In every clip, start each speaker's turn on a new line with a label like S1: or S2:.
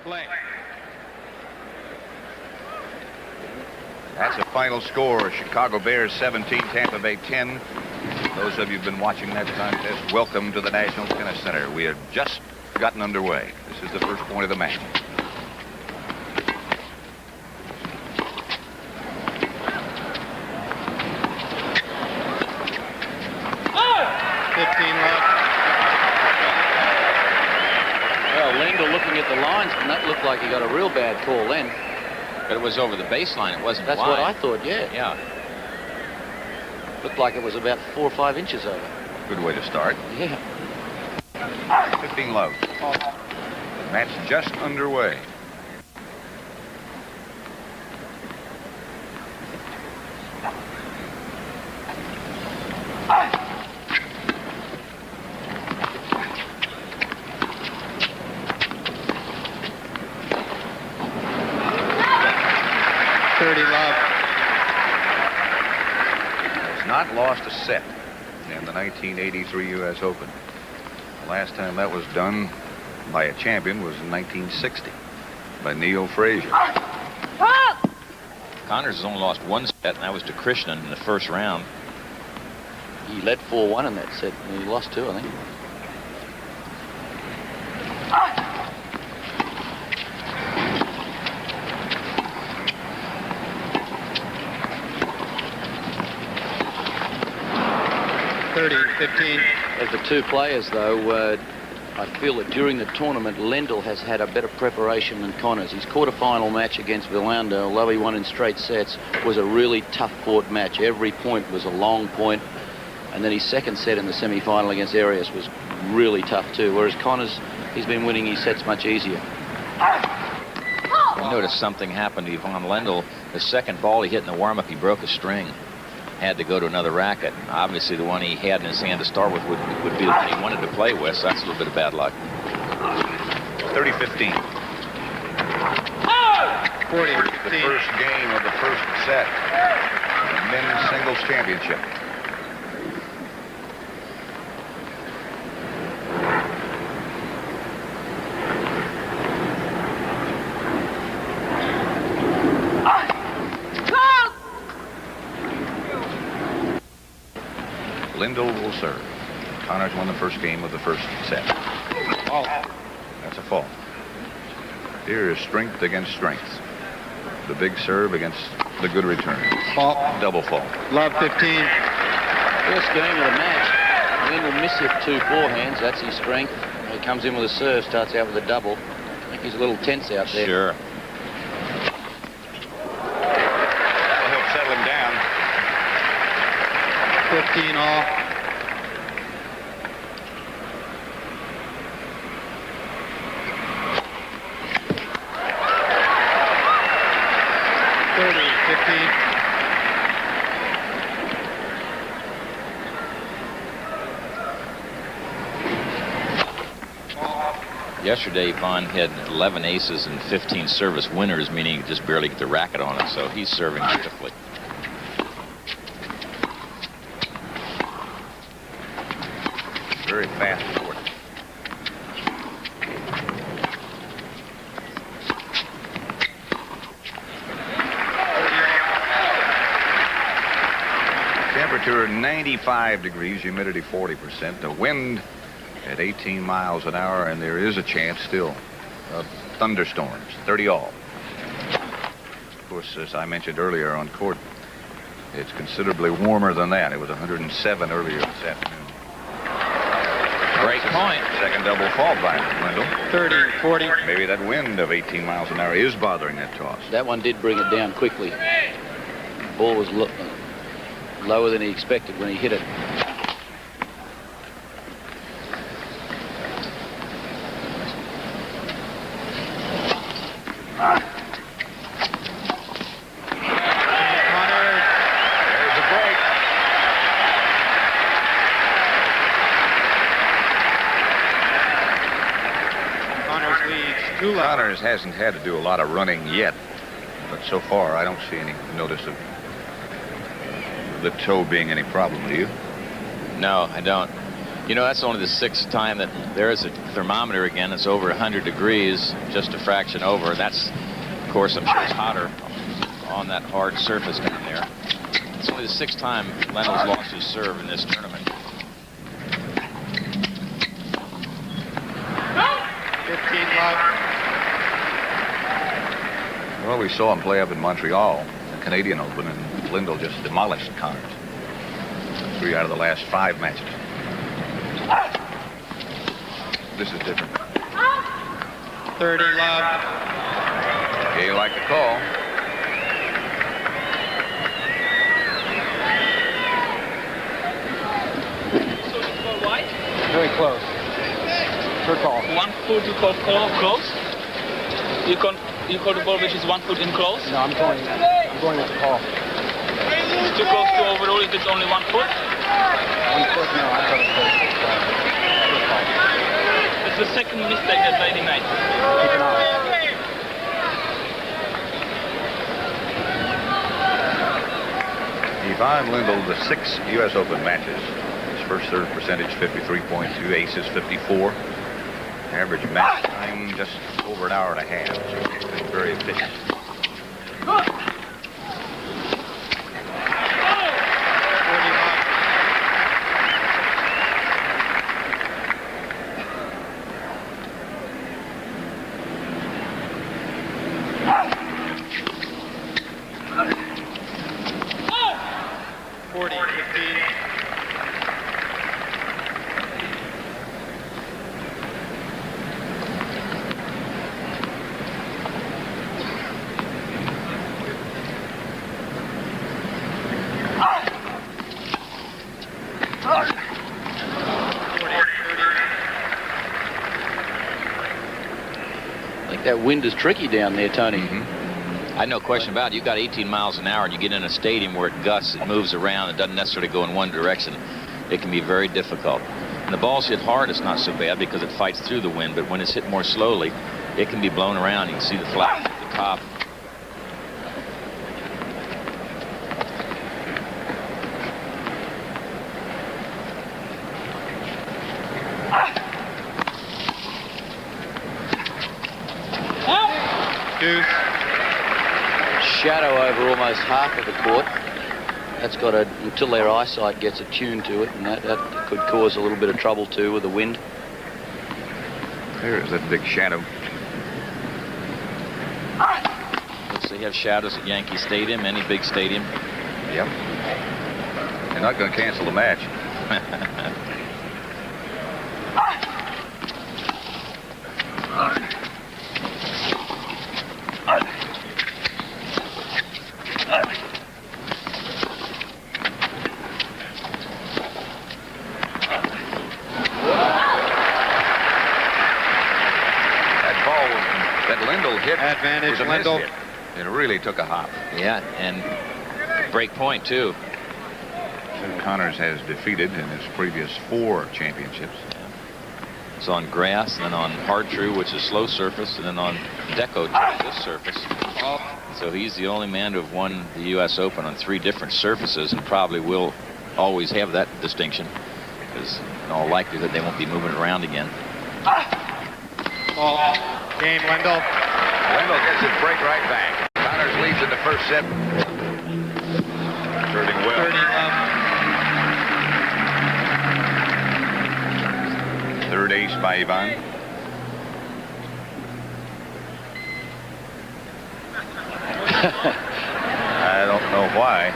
S1: Play.
S2: That's the final score. Chicago Bears 17, Tampa Bay 10. Those of you who've been watching that contest, welcome to the National Tennis Center. We have just gotten underway. This is the first point of the match.
S3: Well, Lendl looking at the lines, and that looked like he got a real bad call then.
S4: But it was over the baseline. It wasn't
S3: That's
S4: wide.
S3: what I thought, yeah.
S4: Yeah.
S3: Looked like it was about 4 or 5 inches over.
S2: Good way to start.
S3: Yeah.
S2: 15 love. The match just underway. Not lost a set in the 1983 U.S. Open. The last time that was done by a champion was in 1960 by Neil Frazier.
S4: Connors has only lost one set, and that was to Krishnan in the first round.
S3: He led 4-1 in that set, and he lost 2, I think. Of the two players, though, I feel that during the tournament, Lendl has had a better preparation than Connors. His quarterfinal match against Wilander, although he won in straight sets, was a really tough-fought match. Every point was a long point, and then his second set in the semi-final against Arias was really tough too, whereas Connors, he's been winning his sets much easier.
S4: I noticed something happened to Ivan Lendl. The second ball he hit in the warm-up, he broke a string. Had to go to another racket. Obviously, the one he had in his hand to start with would be the one he wanted to play with, so that's a little bit of bad luck.
S2: 30-15.
S1: 40.
S2: The first game of the first set of the men's singles championship. Lendl will serve. Connors won the first game of the first set.
S1: Oh.
S2: That's a fault. Here is strength against strength. The big serve against the good return.
S1: Fault.
S2: Double fault.
S1: Love 15.
S3: First game of the match, Lendl mishit 2 forehands. That's his strength. He comes in with a serve, starts out with a double. I think he's a little tense out there.
S4: Sure.
S2: That'll help settle him down.
S1: 15 all.
S4: Yesterday, Ivan had 11 aces and 15 service winners, meaning he just barely get the racket on it, so he's serving beautifully.
S2: Very fast court. Temperature 95 degrees, humidity 40%. The wind at 18 miles an hour, and there is a chance still of thunderstorms. 30 all. Of course, as I mentioned earlier on court, it's considerably warmer than that. It was 107 earlier this afternoon.
S4: Great point.
S2: Second double fault by Lendl.
S1: 30, 40.
S2: Maybe that wind of 18 miles an hour is bothering that toss.
S3: That one did bring it down quickly. The ball was lower than he expected when he hit it.
S2: Connors hasn't had to do a lot of running yet, but so far I don't see any notice of the toe being any problem, do you?
S4: No, I don't. You know, that's only the 6th time that there is a thermometer again. It's over 100 degrees, just a fraction over. That's, of course, I'm sure it's hotter on that hard surface down there. It's only the 6th time Lendl's lost his serve in this tournament.
S1: 15 love.
S2: Well, we saw him play up in Montreal, the Canadian Open, and Lendl just demolished Connors. 3 out of the last 5 matches. This is different.
S1: 30 love.
S2: Okay, you like the call.
S5: So you call white?
S1: Very close. Good call.
S5: 1 foot you call close? You call the ball which is 1 foot in close?
S1: No, I'm going with the call.
S5: It's too close to overrule if it's only 1 foot?
S1: 1 foot, no, I thought it was good call.
S5: It's the second mistake that lady made.
S1: Keep an eye.
S2: Ivan Lendl, the 6 U.S. Open matches. His first serve percentage, 53.2. Aces, 54. Average match time, just over an hour and a half. So he's been very efficient.
S1: 40, 15.
S3: I think that wind is tricky down there, Tony.
S4: I no question about it. You got 18 miles an hour and you get in a stadium where it gusts, it moves around, it doesn't necessarily go in one direction. It can be very difficult. And the ball's hit hard, it's not so bad because it fights through the wind, but when it's hit more slowly, it can be blown around. You can see the flash at the top.
S1: Deuce.
S3: Shadow over almost half of the court. That's got a, until their eyesight gets attuned to it, and that could cause a little bit of trouble too with the wind.
S2: There's that big shadow.
S4: Looks they have shadows at Yankee Stadium, any big stadium.
S2: Yep. They're not going to cancel the match.
S1: Advantage, Lendl.
S2: It really took a hop.
S4: Yeah, and break point too.
S2: Connors has defeated in his previous 4 championships.
S4: It's on grass, then on hard true, which is slow surface, and then on deco, this surface. So he's the only man to have won the U.S. Open on 3 different surfaces, and probably will always have that distinction, because in all likelihood they won't be moving around again.
S1: Ball. Game, Lendl.
S2: Lendl gets his break right back. Connors leads in the first set. Serving well.
S1: 30 love.
S2: Third ace by Ivan. I don't know why.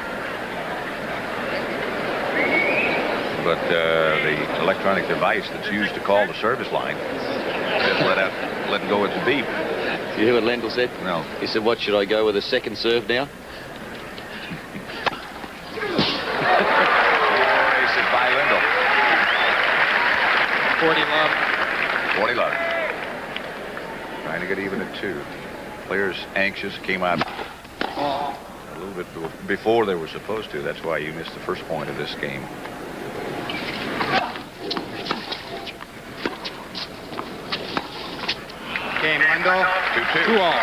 S2: But the electronic device that's used to call the service line just let go its beep.
S3: You hear what Lendl said?
S2: No.
S3: He said, what, should I go with a second serve now?
S2: Aces by Lendl.
S1: 40 love.
S2: 40 love. Trying to get even at 2. Players anxious, came out a little bit before they were supposed to. That's why you missed the first point of this game.
S1: Game, Lendl.
S2: 2-2.
S1: 2-all.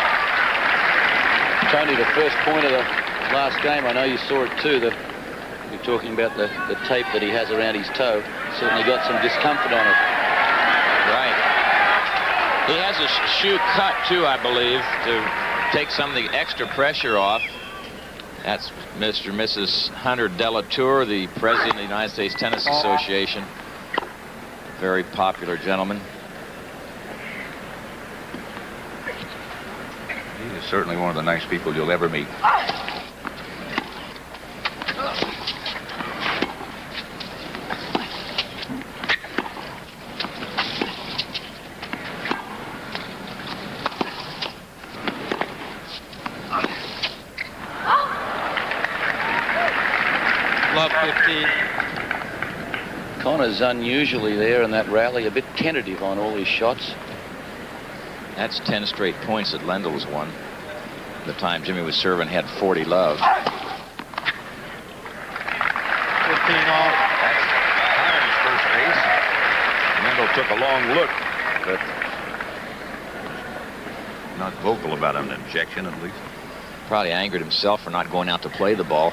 S3: Tony, the first point of the last game, I know you saw it too. You're talking about the tape that he has around his toe. Certainly got some discomfort on it.
S4: Right. He has a shoe cut, too, I believe, to take some of the extra pressure off. That's Mr. and Mrs. Hunter Delatour, the president of the United States Tennis Association. Very popular gentleman.
S2: He is certainly one of the nice people you'll ever meet.
S1: Love 15.
S3: Connor's unusually there in that rally, a bit tentative on all his shots.
S4: That's 10 straight points that Lendl's won. The time Jimmy was serving had 40 love.
S1: 15 all.
S2: That's Hunter's first base. Lendl took a long look, but not vocal about an injection, at least.
S4: Probably angered himself for not going out to play the ball.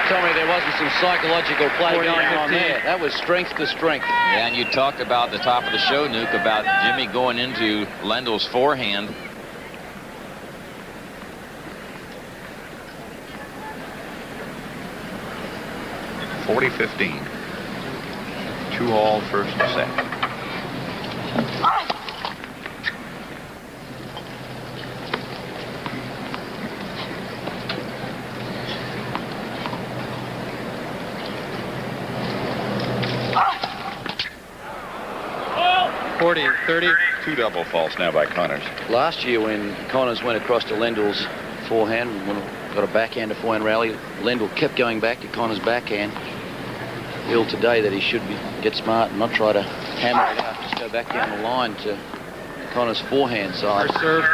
S3: Tell me there wasn't some psychological play going on there. That was strength to strength.
S4: Yeah, and you talked about at the top of the show, Nuke, about Jimmy going into Lendl's forehand.
S2: (40-15). 2-all first set. Two double faults now by Connors.
S3: Last year when Connors went across to Lendl's forehand, when got a backhand to forehand rally, Lendl kept going back to Connors' backhand. Feel today that he should get smart and not try to hammer it out, just go back down the line to Connors' forehand side.
S1: Serve.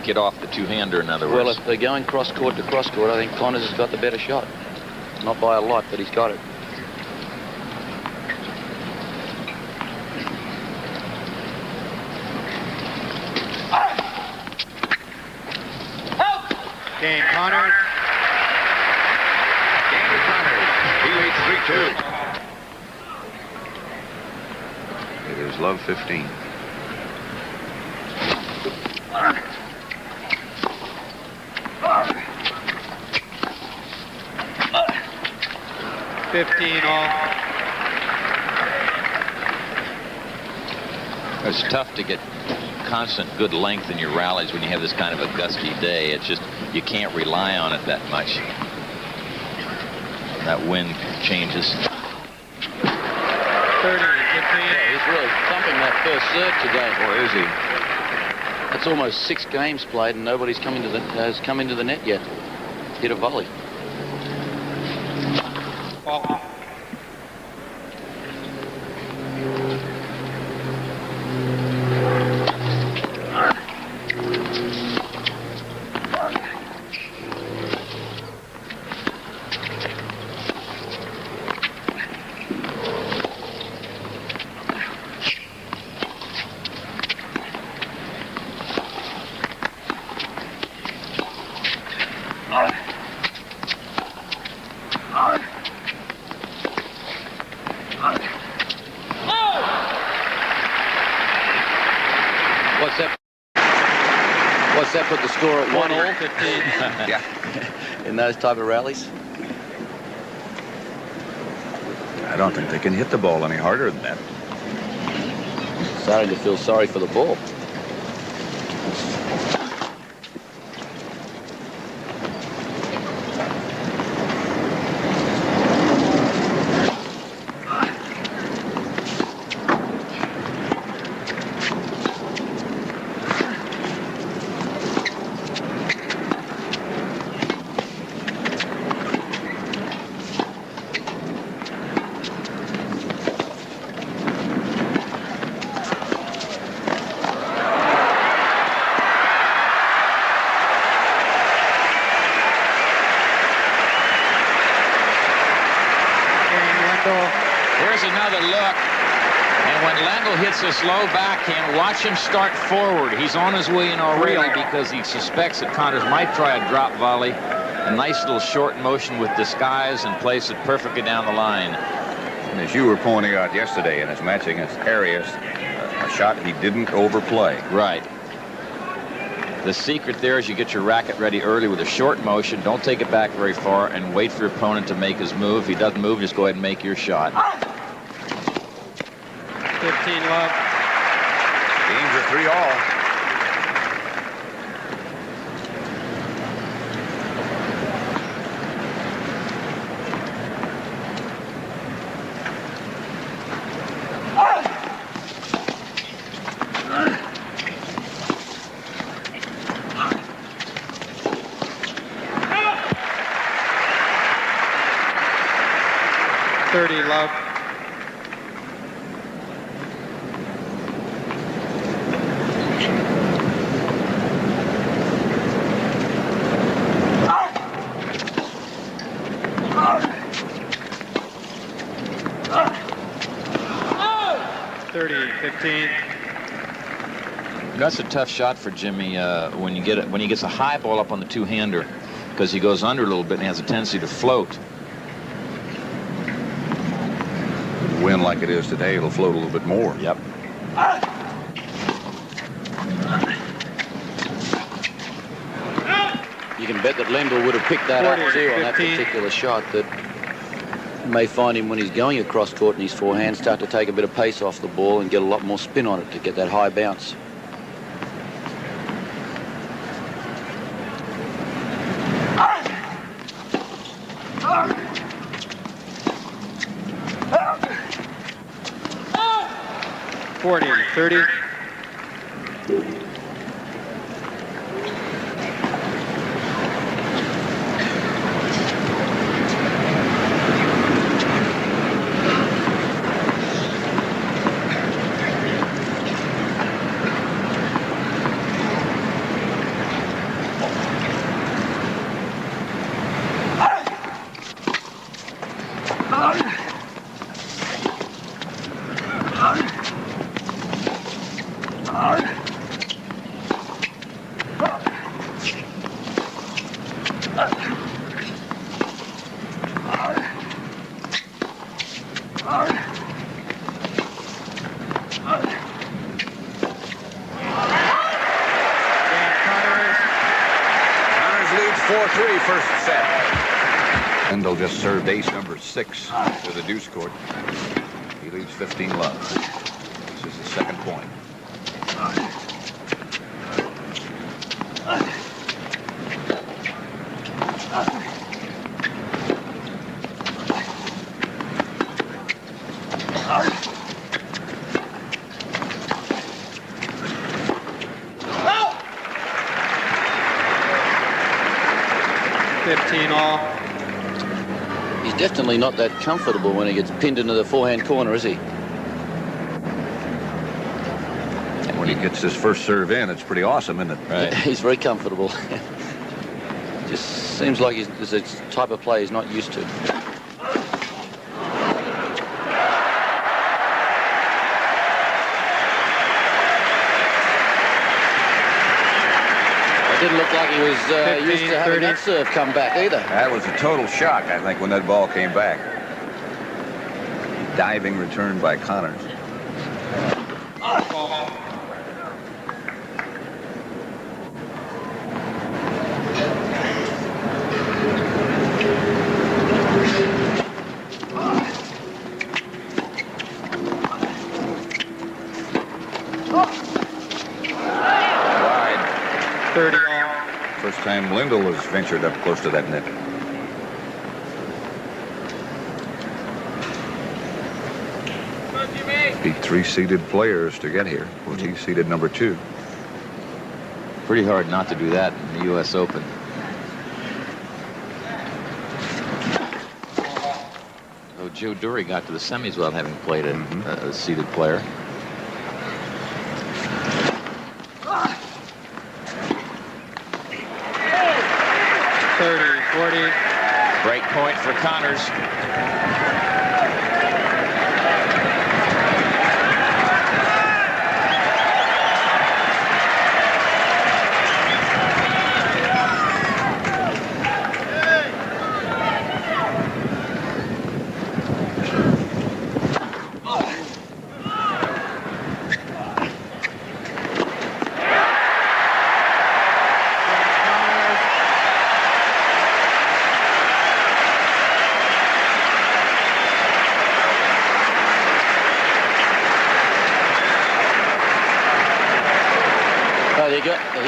S4: Get off the two-hander, in other words.
S3: Well, if they're going cross-court to cross-court, I think Connors has got the better shot. Not by a lot, but he's got it.
S1: Game Connors.
S2: Game to Connors. He leads 3-2. It is love 15.
S1: all.
S4: It's tough to get constant good length in your rallies when you have this kind of a gusty day. It's just you can't rely on it that much. That wind changes.
S1: 30, 15.
S3: Yeah, he's really thumping that first serve today.
S2: Or is he?
S3: That's almost 6 games played and nobody's has come into the net yet. Hit a volley.
S1: Ball.
S5: 15.
S2: Yeah.
S3: In those type of rallies.
S2: I don't think they can hit the ball any harder than that.
S3: Starting to feel sorry for the ball.
S4: Here's another look. And when Lendl hits this low backhand, watch him start forward. He's on his way in already because he suspects that Connors might try a drop volley. A nice little short motion with disguise and place it perfectly down the line.
S2: And as you were pointing out yesterday in his match against Arias, a shot he didn't overplay.
S4: Right. The secret there is you get your racket ready early with a short motion. Don't take it back very far and wait for your opponent to make his move. If he doesn't move, just go ahead and make your shot.
S5: 15 love.
S2: Games are 3-all.
S5: Love.
S4: That's a tough shot for Jimmy when he gets a high ball up on the two-hander, because he goes under a little bit and has a tendency to float.
S2: Wind like it is today, it'll float a little bit more.
S4: Yep.
S3: You can bet that Lendl would have picked that up too on that particular shot. That may find him when he's going across court in his forehand start to take a bit of pace off the ball and get a lot more spin on it to get that high bounce.
S5: $30.
S2: Lendl just served ace number 6 to the deuce court. He leads 15 love. This is his second point.
S3: He's definitely not that comfortable when he gets pinned into the forehand corner, is he?
S2: And when he gets his first serve in, it's pretty awesome, isn't it?
S3: Right. He's very comfortable. Just seems like it's a type of play he's not used to. Didn't look like he was used to having that serve come back either.
S2: That was a total shock, I think, when that ball came back. Diving return by Connors. time Lendl has ventured up close to that net. Beat 3 seeded players to get here. Well, he's seeded number 2.
S4: Pretty hard not to do that in the U.S. Open. So Joe Dury got to the semis without having played a seeded player. Break point for Connors.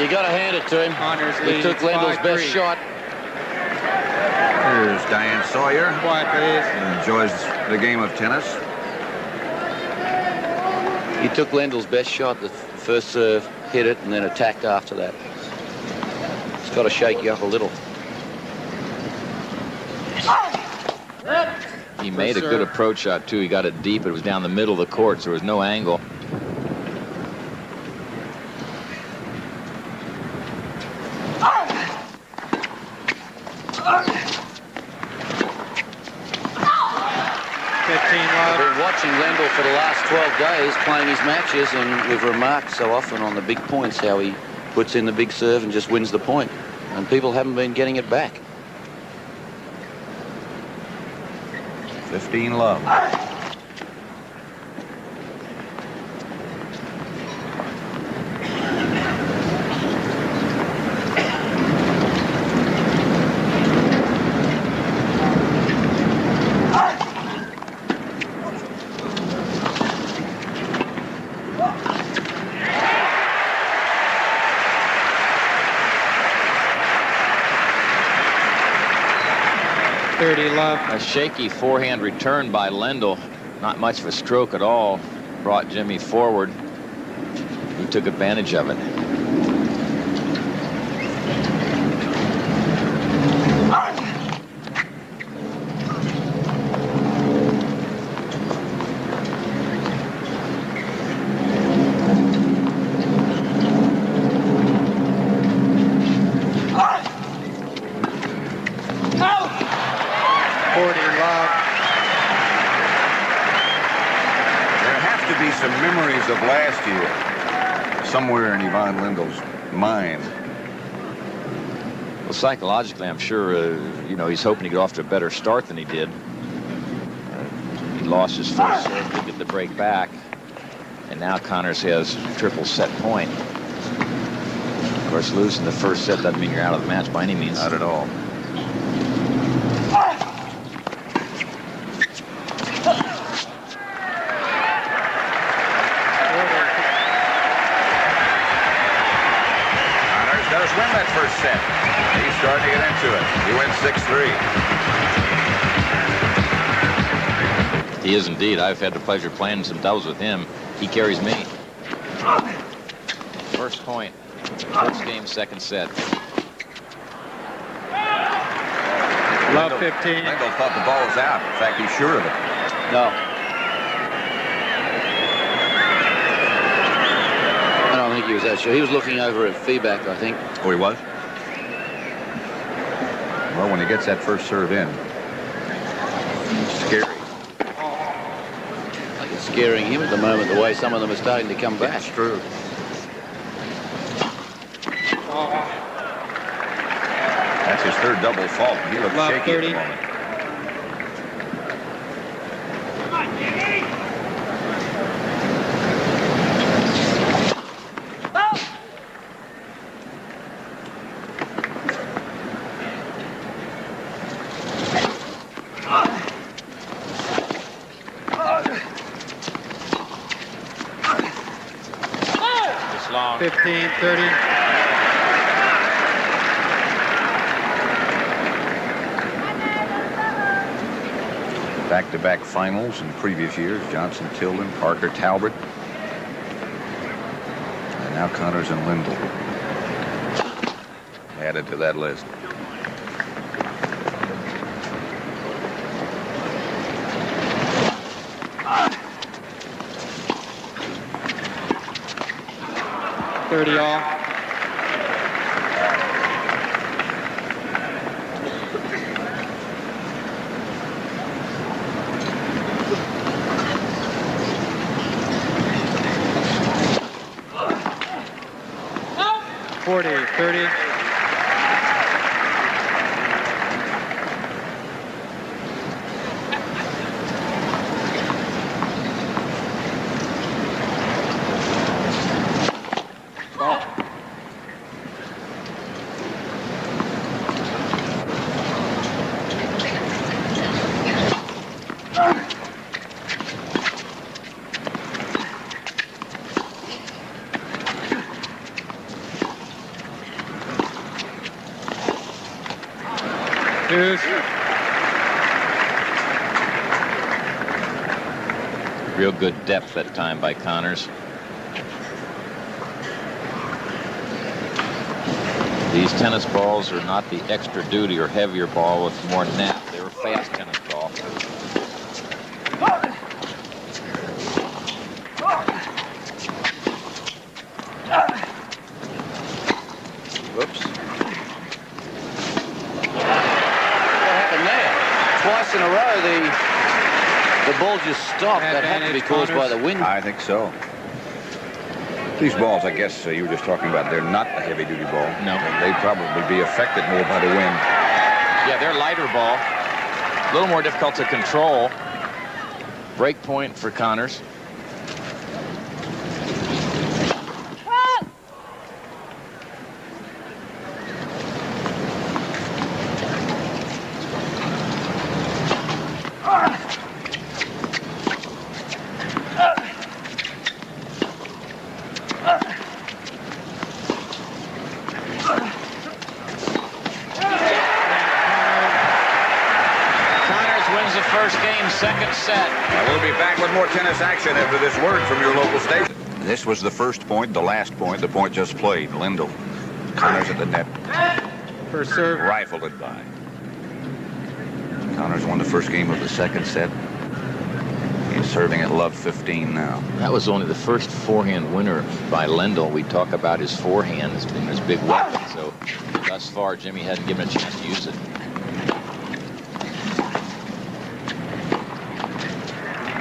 S3: You got to hand it to him. He took Lendl's best shot.
S2: Here's Diane Sawyer.
S1: Quiet, please.
S2: He enjoys the game of tennis.
S3: He took Lendl's best shot, the first serve, hit it, and then attacked after that. It's got to shake you up a little.
S4: He made a good approach shot, too. He got it deep. It was down the middle of the court, so there was no angle.
S3: Lendl for the last 12 days playing his matches, and we've remarked so often on the big points how he puts in the big serve and just wins the point, and people haven't been getting it back.
S2: 15 love.
S4: A shaky forehand return by Lendl. Not much of a stroke at all. Brought Jimmy forward. He took advantage of it.
S2: Of last year, somewhere in Ivan Lendl's mind.
S4: Well, psychologically, I'm sure, you know, he's hoping to get off to a better start than he did. He lost his first serve to get the break back, and now Connors has triple set point. Of course, losing the first set doesn't mean you're out of the match by any means.
S2: Not at all. Win that first set. He's starting to get into it. He wins 6-3.
S4: He is indeed. I've had the pleasure of playing some doubles with him. He carries me. First point. First game, second set.
S1: Love 15.
S2: Lendl thought the ball was out. In fact, he's sure of it.
S3: No. I don't think he was that sure. He was looking over at feedback, I think.
S2: Oh, he was? Well, when he gets that first serve in, it's scary.
S3: I think it's scaring him at the moment, the way some of them are starting to come back.
S2: It's true. That's his third double fault. He looks shaky 30. At the moment.
S1: Long. 15, 30.
S2: back-to-back finals in previous years. Johnson, Tilden, Parker, Talbot. And now Connors and Lendl added to that list.
S1: All. 40, 30.
S4: Real good depth that time by Connors. These tennis balls are not the extra duty or heavier ball with more nap. They were fast tennis ball.
S3: Whoops. What happened there? Twice in a row, the ball just stopped. That had to be caused by the wind.
S2: I think so. These balls, I guess you were just talking about, they're not a heavy-duty ball.
S4: No.
S2: They'd probably be affected more by the wind.
S4: Yeah, they're lighter ball. A little more difficult to control. Break point for Connors. Second set.
S2: Now we'll be back with more tennis action after this word from your local station. This was the first point, the last point, the point just played. Lendl. Connors at the net.
S1: First serve.
S2: Rifled it by. Connors won the first game of the second set. He's serving at love 15 now.
S4: That was only the first forehand winner by Lendl. We talk about his forehand as being his big weapon. So thus far, Jimmy hadn't given a chance to use it.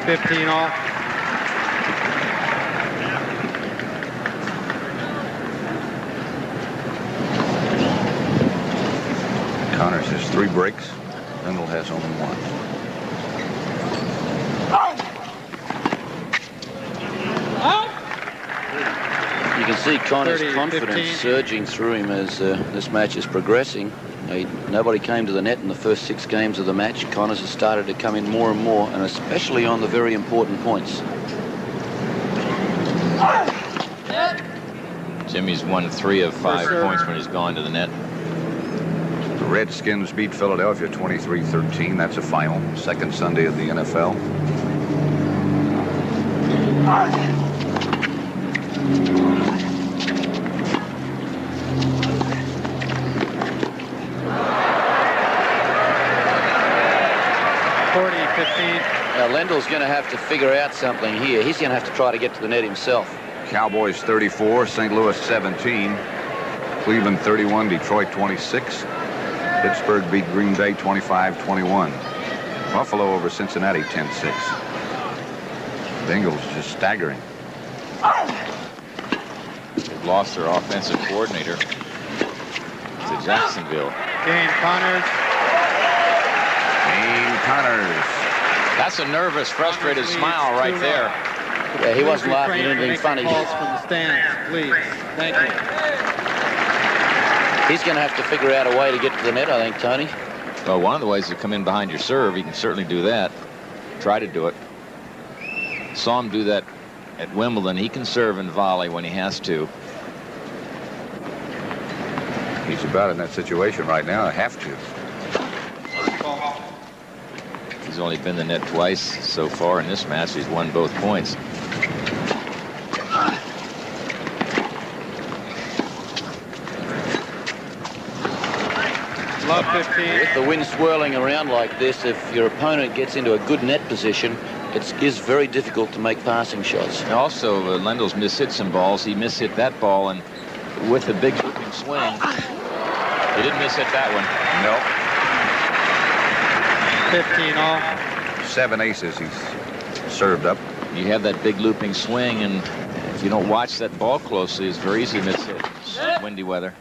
S1: 15 all.
S2: Connors has 3 breaks. Lendl has only 1.
S3: You can see Connors'
S1: 30,
S3: confidence
S1: 15.
S3: surging through him as this match is progressing. Nobody came to the net in the first 6 games of the match. Connors has started to come in more and more, and especially on the very important points.
S4: Jimmy's won 3 of 5 points when he's gone to the net.
S2: The Redskins beat Philadelphia 23-13. That's a final. Second Sunday of the NFL.
S3: Lendl's going to have to figure out something here. He's going to have to try to get to the net himself.
S2: Cowboys 34, St. Louis 17, Cleveland 31, Detroit 26, Pittsburgh beat Green Bay 25-21. Buffalo over Cincinnati 10-6. Bengals just staggering.
S4: They've lost their offensive coordinator to Jacksonville.
S1: Game Connors.
S2: Game Connors.
S4: That's a nervous, frustrated smile right there.
S3: Yeah, he wasn't laughing at anything funny.
S1: Calls from the stands, please. Thank you.
S3: He's going to have to figure out a way to get to the net, I think, Tony.
S4: Well, one of the ways to come in behind your serve, he can certainly do that. Try to do it. Saw him do that at Wimbledon. He can serve and volley when he has to.
S2: He's about in that situation right now. I have to.
S4: He's only been the net twice so far in this match. He's won both points.
S1: Love 15.
S3: With the wind swirling around like this, if your opponent gets into a good net position, it is very difficult to make passing shots.
S4: And also, Lendl's mishit some balls. He mishit that ball, and with the big looping swing, he didn't mishit that one.
S2: No.
S1: 15 all.
S2: 7 aces he's served up.
S4: You have that big looping swing, and if you don't watch that ball closely, it's very easy to miss it. Windy weather.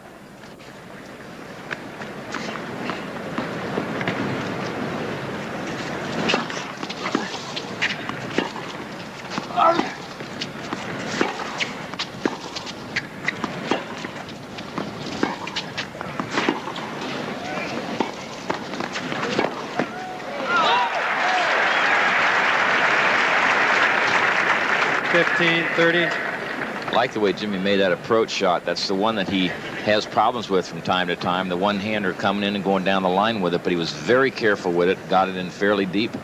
S1: $30.
S4: I like the way Jimmy made that approach shot. That's the one that he has problems with from time to time. The one-hander coming in and going down the line with it, but he was very careful with it, got it in fairly deep,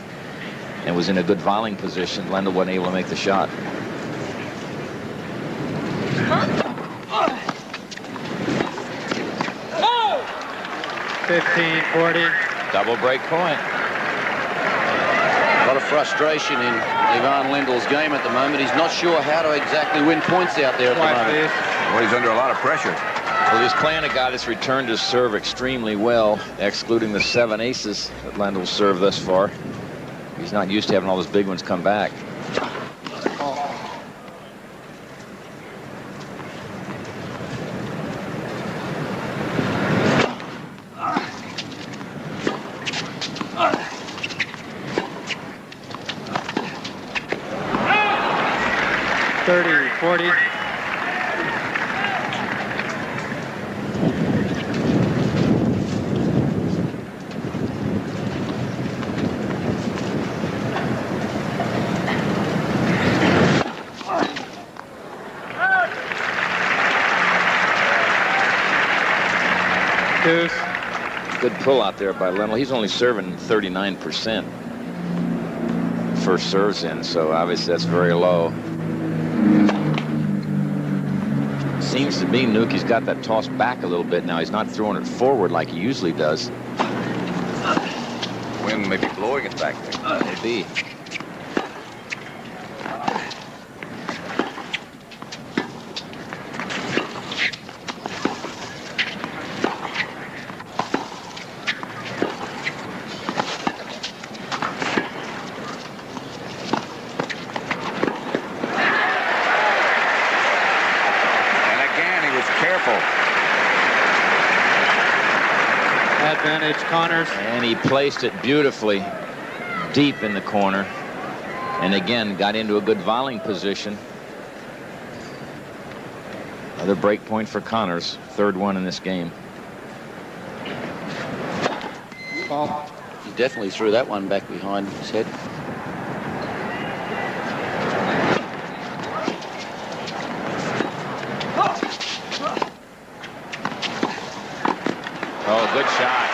S4: and was in a good volleying position. Lendl wasn't able to make the shot.
S1: $15-40.
S4: Double break point.
S3: A lot of frustration in Ivan Lendl's game at the moment. He's not sure how to exactly win points out there at the moment.
S2: Well, he's under a lot of pressure.
S4: Well, he's playing a guy that's returned his serve extremely well, excluding the 7 aces that Lendl's served thus far. He's not used to having all those big ones come back.
S1: $30-40. Deuce.
S4: Good pull out there by Lendl. He's only serving 39%. First serves in, so obviously that's very low. Seems to me Nuki's got that toss back a little bit now. He's not throwing it forward like he usually does.
S2: Wind may be blowing it back there.
S4: Maybe.
S1: Advantage Connors.
S4: And he placed it beautifully deep in the corner. And again, got into a good volleying position. Another break point for Connors. Third one in this game.
S1: Ball.
S3: He definitely threw that one back behind his head.
S4: Oh, good shot.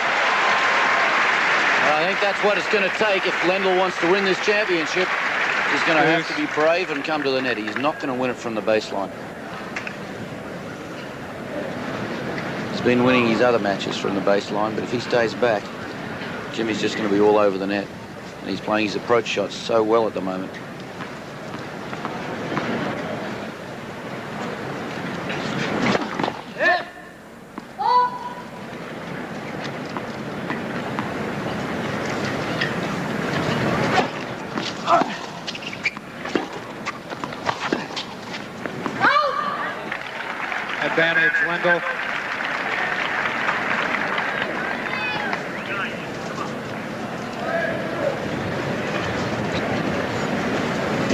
S3: I think that's what it's going to take if Lendl wants to win this championship. He's going to have to be brave and come to the net. He's not going to win it from the baseline. He's been winning his other matches from the baseline, but if he stays back, Jimmy's just going to be all over the net. And he's playing his approach shots so well at the moment.
S1: Advantage Lendl.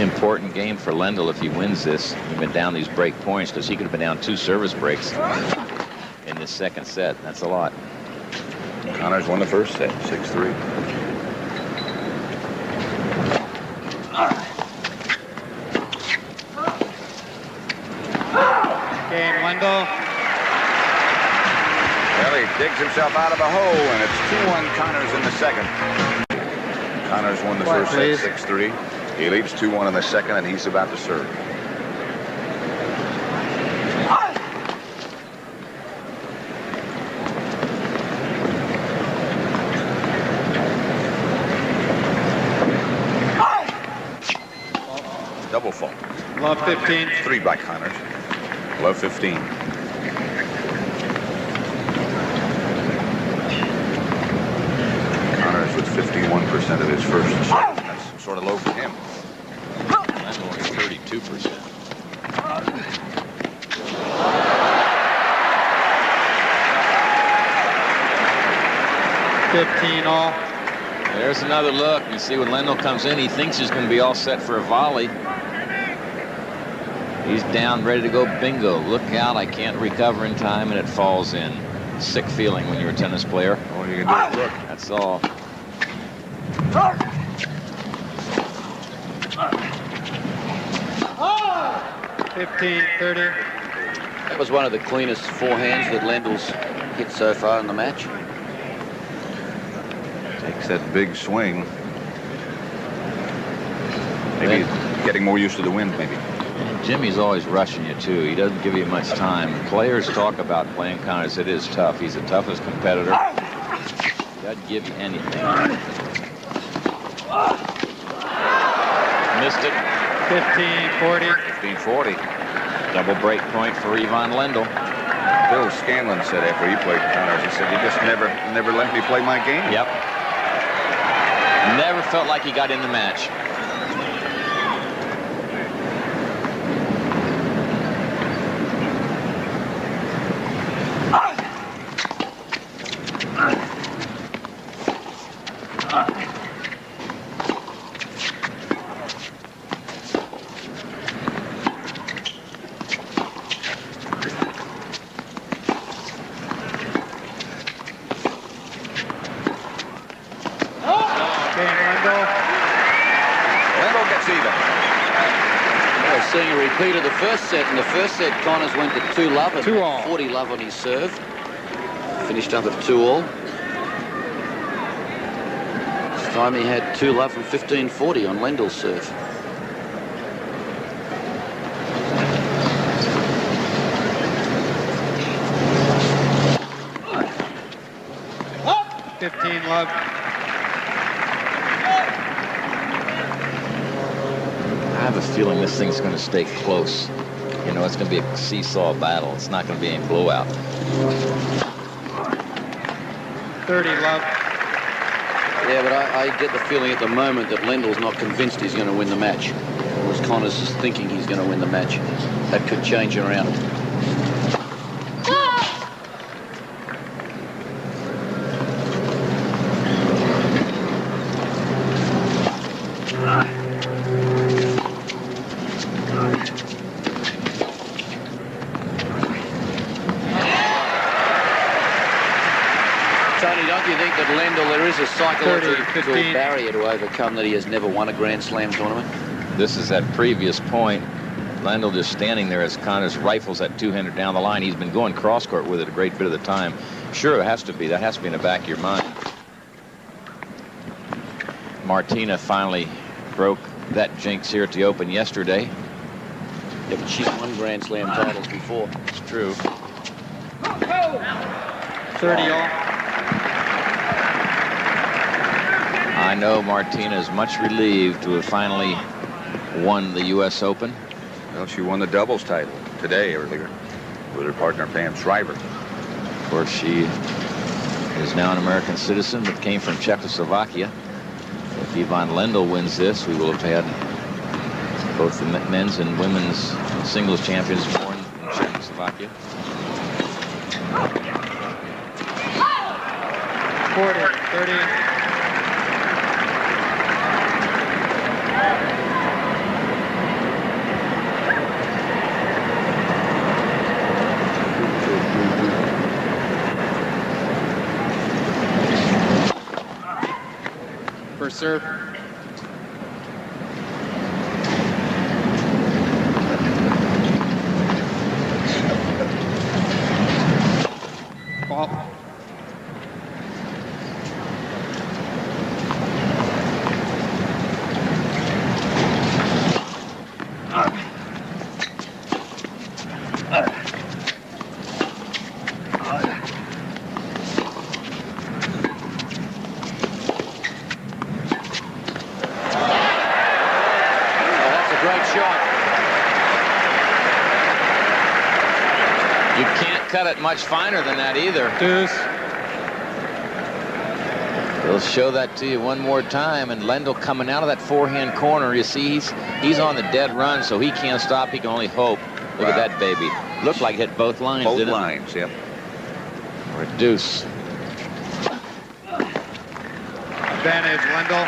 S4: Important game for Lendl if he wins this. He's been down these break points because he could have been down 2 service breaks in this second set. That's a lot.
S2: Connors won the first set, 6-3.
S1: Game Lendl.
S2: Well, he digs himself out of a hole, and it's 2-1 Connors in the second. Connors won the first set 6-3. He leads 2-1 in the second, and he's about to serve. Double fault.
S1: Love 15.
S2: 3 by Connors. Love 15. Connors with 51% of his first shot. That's sort of low for him.
S4: Lendl only 32%.
S1: All.
S4: There's another look. You see when Lendl comes in, he thinks he's going to be all set for a volley. He's down, ready to go bingo. Look out, I can't recover in time, and it falls in. Sick feeling when you're a tennis player.
S2: All you can do is look.
S4: That's all.
S3: That was one of the cleanest forehands that Lendl's hit so far in the match.
S2: Takes that big swing. Maybe getting more used to the wind, maybe.
S4: Jimmy's always rushing you, too. He doesn't give you much time. Players talk about playing Connors. It is tough. He's the toughest competitor. He doesn't give you anything. Missed it.
S1: 15-40.
S2: 15-40.
S4: Double break point for Ivan Lendl.
S2: Bill Scanlon said after he played Connors, he said, "You just never let me play my game."
S4: Yep. Never felt like he got in the match.
S3: Seeing a repeat of the first set. In the first set, Connors went to 2-love and
S1: 2-all.
S3: 40-love on his serve. Finished up at 2-all. This time he had 2-love from 15-40 on Lendl's serve.
S1: Up. 15-love.
S4: I have a feeling this thing's going to stay close. You know, it's going to be a seesaw battle. It's not going to be any blowout.
S1: 30-love.
S3: Yeah, but I get the feeling at the moment that Lendl's not convinced he's going to win the match. Whereas Connors is thinking he's going to win the match. That could change around. Tony, don't you think that Lendl, there is a psychological barrier to overcome that he has never won a Grand Slam tournament?
S4: This is that previous point. Lendl just standing there as Connors rifles that two-hander down the line. He's been going cross-court with it a great bit of the time. Sure, it has to be. That has to be in the back of your mind. Martina finally broke that jinx here at the Open yesterday.
S3: Yeah, but she's won Grand Slam titles before.
S4: It's true.
S1: 30-all.
S4: I know Martina is much relieved to have finally won the U.S. Open.
S2: Well, she won the doubles title today earlier with her partner Pam Shriver.
S4: Of course, she is now an American citizen, but came from Czechoslovakia. If Ivan Lendl wins this, we will have had both the men's and women's singles champions born in Czechoslovakia.
S1: 40-30. First serve. Ball.
S4: shot. You can't cut it much finer than that either.
S1: Deuce.
S4: We'll show that to you one more time. And Lendl coming out of that forehand corner. You see, he's on the dead run, so he can't stop. He can only hope. Look at that baby. Looked like it hit both lines,
S2: Both
S4: didn't
S2: lines, yep.
S4: Or a deuce.
S1: Advantage, Lendl.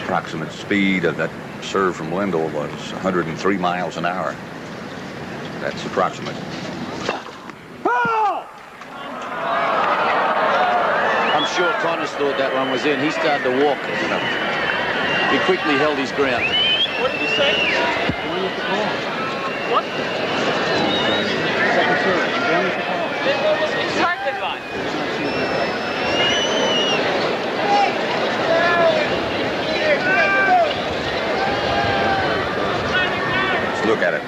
S2: Approximate speed of that serve from Lendl was 103 miles an hour. That's approximate.
S3: I'm sure Connors thought that one was in. He started to walk. He quickly held his ground.
S5: What did you say? What?
S1: Second serve.
S5: That ball was inside that line.
S2: Let's look at it.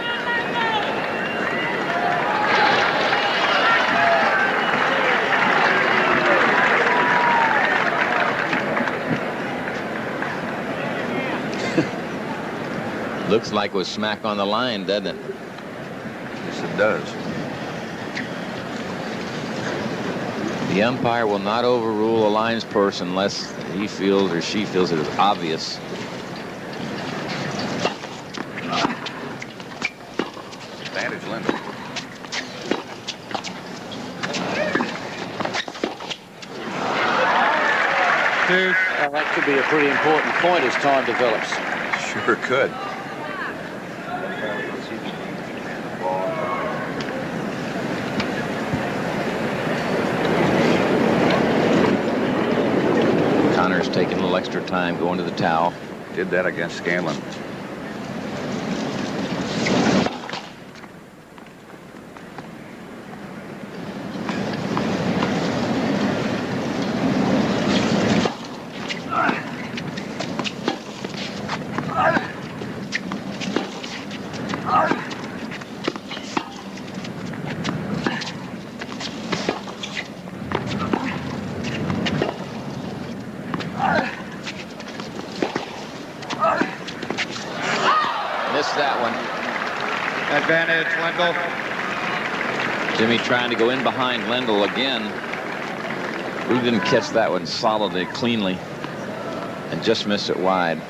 S4: Looks like it was smack on the line, doesn't it?
S2: Yes, it does.
S4: The umpire will not overrule a linesperson unless he feels or she feels it is obvious.
S2: Advantage, Lendl.
S1: Deuce.
S3: Well, that could be a pretty important point as time develops.
S2: Sure could.
S4: Connor's taking a little extra time going to the towel.
S2: Did that against Scanlon.
S4: Missed that one.
S1: Advantage, Lendl.
S4: Jimmy trying to go in behind Lendl again. We didn't catch that one solidly, cleanly, and just missed it wide.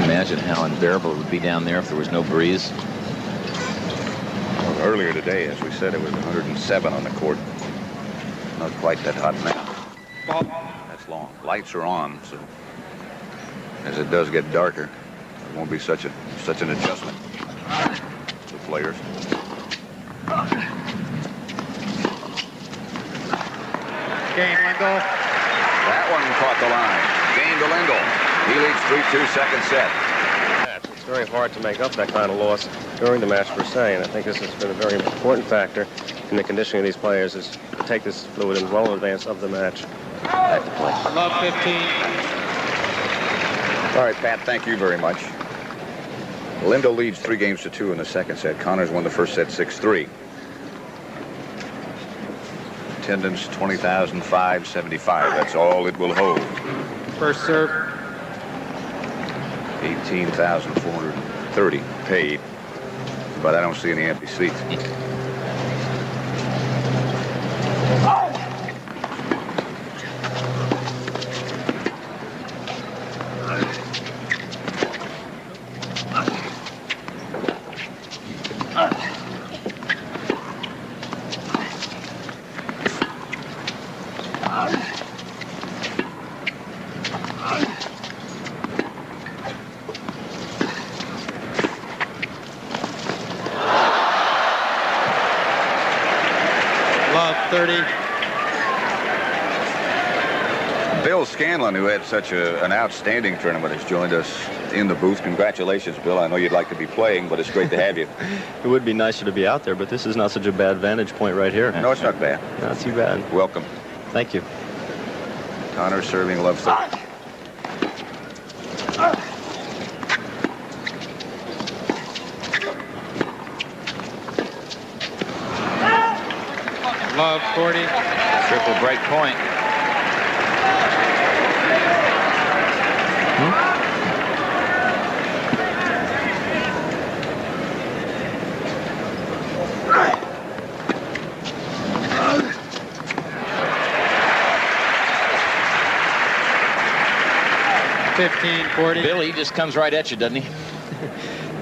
S4: Imagine how unbearable it would be down there if there was no breeze.
S2: Well, earlier today, as we said, it was 107 on the court. Not quite that hot now.
S1: Ball.
S2: That's long. Lights are on, so as it does get darker, it won't be such an adjustment to players.
S1: Game, Lendl.
S2: That one caught the line. Game to Lendl. He leads 3-2 second set.
S6: It's very hard to make up that kind of loss during the match per se, and I think this has been a very important factor in the conditioning of these players is to take this fluid in well in advance of the match.
S2: Back to play.
S1: Love 15.
S2: All right, Pat, thank you very much. Lendl leads 3-2 in the second set. Connors won the first set 6-3. Attendance 20,575. That's all it will hold.
S1: First serve.
S2: 18,430 paid. But I don't see any empty seats.
S1: Love 30.
S2: Bill Scanlon, who had such an outstanding tournament, has joined us in the booth. Congratulations, Bill. I know you'd like to be playing, but it's great to have you.
S6: It would be nicer to be out there, but this is not such a bad vantage point right here.
S2: No, it's not bad.
S6: Not too bad.
S2: Welcome.
S6: Thank you.
S2: Connor serving love 30.
S1: Love 40.
S4: Triple break point. Bill, he just comes right at you, doesn't he?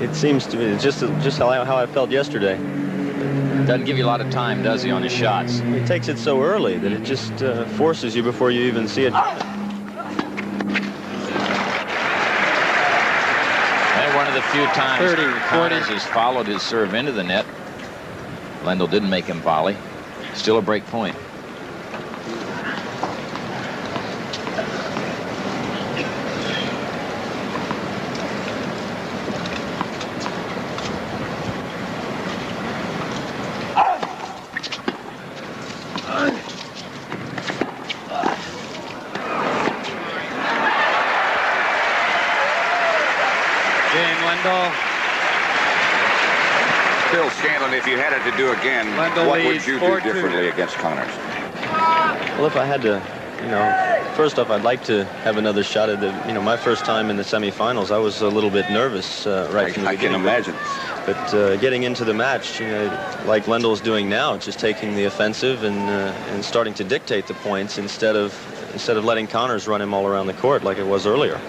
S6: It seems to me it's just how I felt yesterday.
S4: Doesn't give you a lot of time, does he, on his shots?
S6: He takes it so early that it just forces you before you even see it.
S4: And one of the few times Connors has followed his serve into the net. Lendl didn't make him volley. Still a break point.
S2: Bill Scanlon, if you had it to do again,
S1: Lendl
S2: what would
S1: leads
S2: you do
S1: 4-2.
S2: differently against Connors?
S6: Well, if I had to, first off, I'd like to have another shot at the, my first time in the semifinals. I was a little bit nervous right from the beginning.
S2: I can imagine.
S6: But getting into the match, like Lendl's doing now, just taking the offensive and starting to dictate the points instead of letting Connors run him all around the court like it was earlier.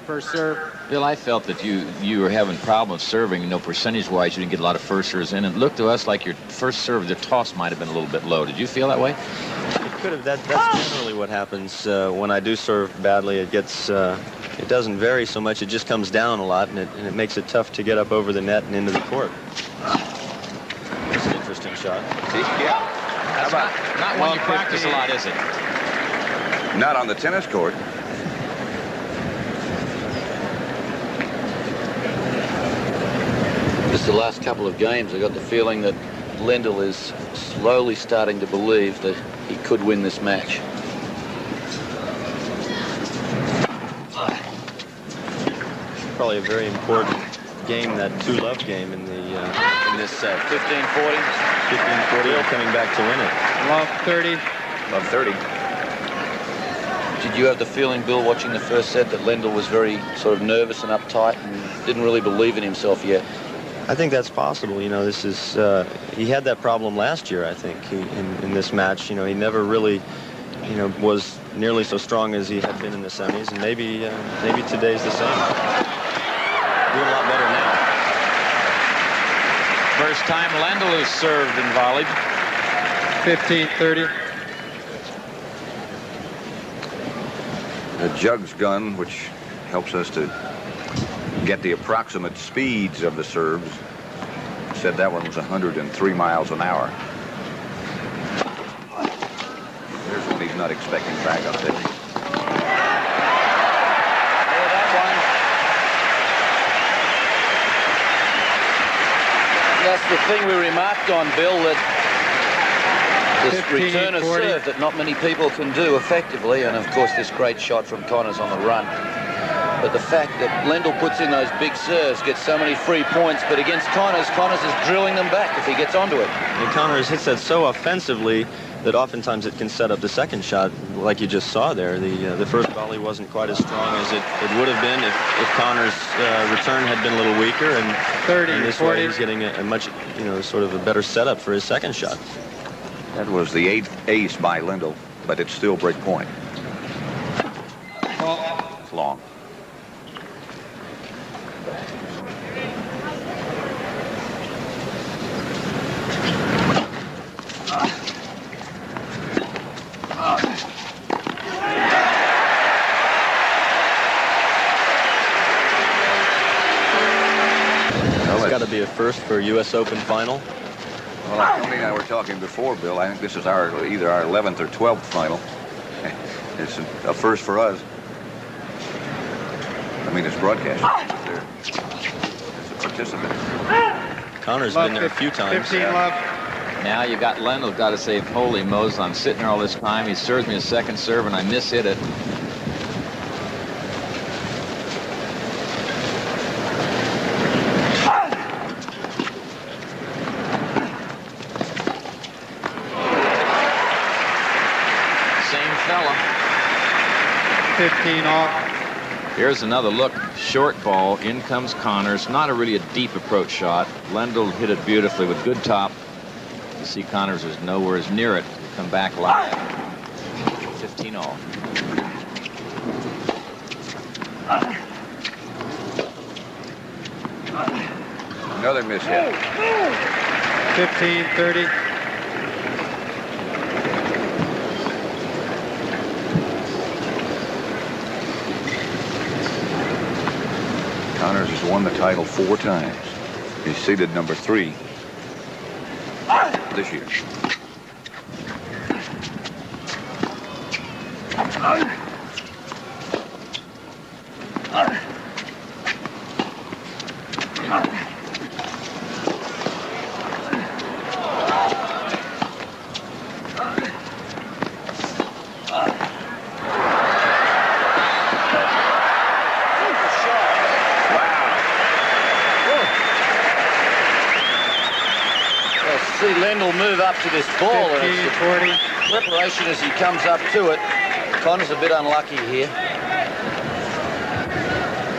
S1: First serve.
S4: Bill, I felt that you were having problems serving. Percentage-wise, you didn't get a lot of first serves in. It looked to us like your first serve, the toss might have been a little bit low. Did you feel that way?
S6: It could have. That's generally what happens when I do serve badly. It gets, it doesn't vary so much. It just comes down a lot, and it makes it tough to get up over the net and into the court. That's an interesting shot.
S2: See? Yeah.
S4: That's not one you practice a lot, is it?
S2: Not on the tennis court.
S3: Just the last couple of games, I got the feeling that Lendl is slowly starting to believe that he could win this match.
S6: Probably a very important game, that 2-love game in this set.
S3: 15-40.
S6: 15-40, coming back to win it.
S1: Love 30.
S2: Love 30.
S3: Did you have the feeling, Bill, watching the first set, that Lendl was very sort of nervous and uptight and didn't really believe in himself yet?
S6: I think that's possible. This is he had that problem last year. I think in this match, he never really, was nearly so strong as he had been in the semis, and maybe today's the same. Doing a lot better now.
S4: First time Lendl has served and volleyed.
S1: 15-30.
S2: The Jugs gun, which helps us to get the approximate speeds of the serves, said that one was 103 miles an hour. There's one he's not expecting back up there.
S3: That's the thing we remarked on, Bill, that this
S1: 15,
S3: return of
S1: 40.
S3: serve that not many people can do effectively, and of course this great shot from Connors on the run. But the fact that Lendl puts in those big serves, gets so many free points, but against Connors is drilling them back if he gets onto it.
S6: And Connors hits that so offensively that oftentimes it can set up the second shot, like you just saw there. The first volley wasn't quite as strong as it would have been if Connors' return had been a little weaker, and
S1: 30,
S6: this
S1: 40.
S6: way he's getting a much, sort of a better setup for his second shot.
S2: That was the 8th ace by Lendl, but it's still break point. It's long.
S6: It's got to be a first for a U.S. Open final.
S2: Well, Tony and I were talking before, Bill. I think this is either our 11th or 12th final. It's a first for us. I mean, it's broadcast. It's a participant.
S6: Connor's
S1: Love
S6: been there a few times.
S1: 15 love.
S4: Now you got Lendl got to say, holy Moses, I'm sitting there all this time. He serves me a second serve and I mishit it.
S1: 15 all.
S4: Here's another look. Short ball. In comes Connors. Not really a deep approach shot. Lendl hit it beautifully with good top. You see Connors is nowhere as near it. He'll come back live. 15 all.
S2: Another miss hit.
S1: 15-30.
S2: Connors has won the title 4 times. He's seeded number 3 this year.
S3: See Lendl move up to this ball.
S1: 15-40.
S3: Preparation as he comes up to it. Connor's a bit unlucky here.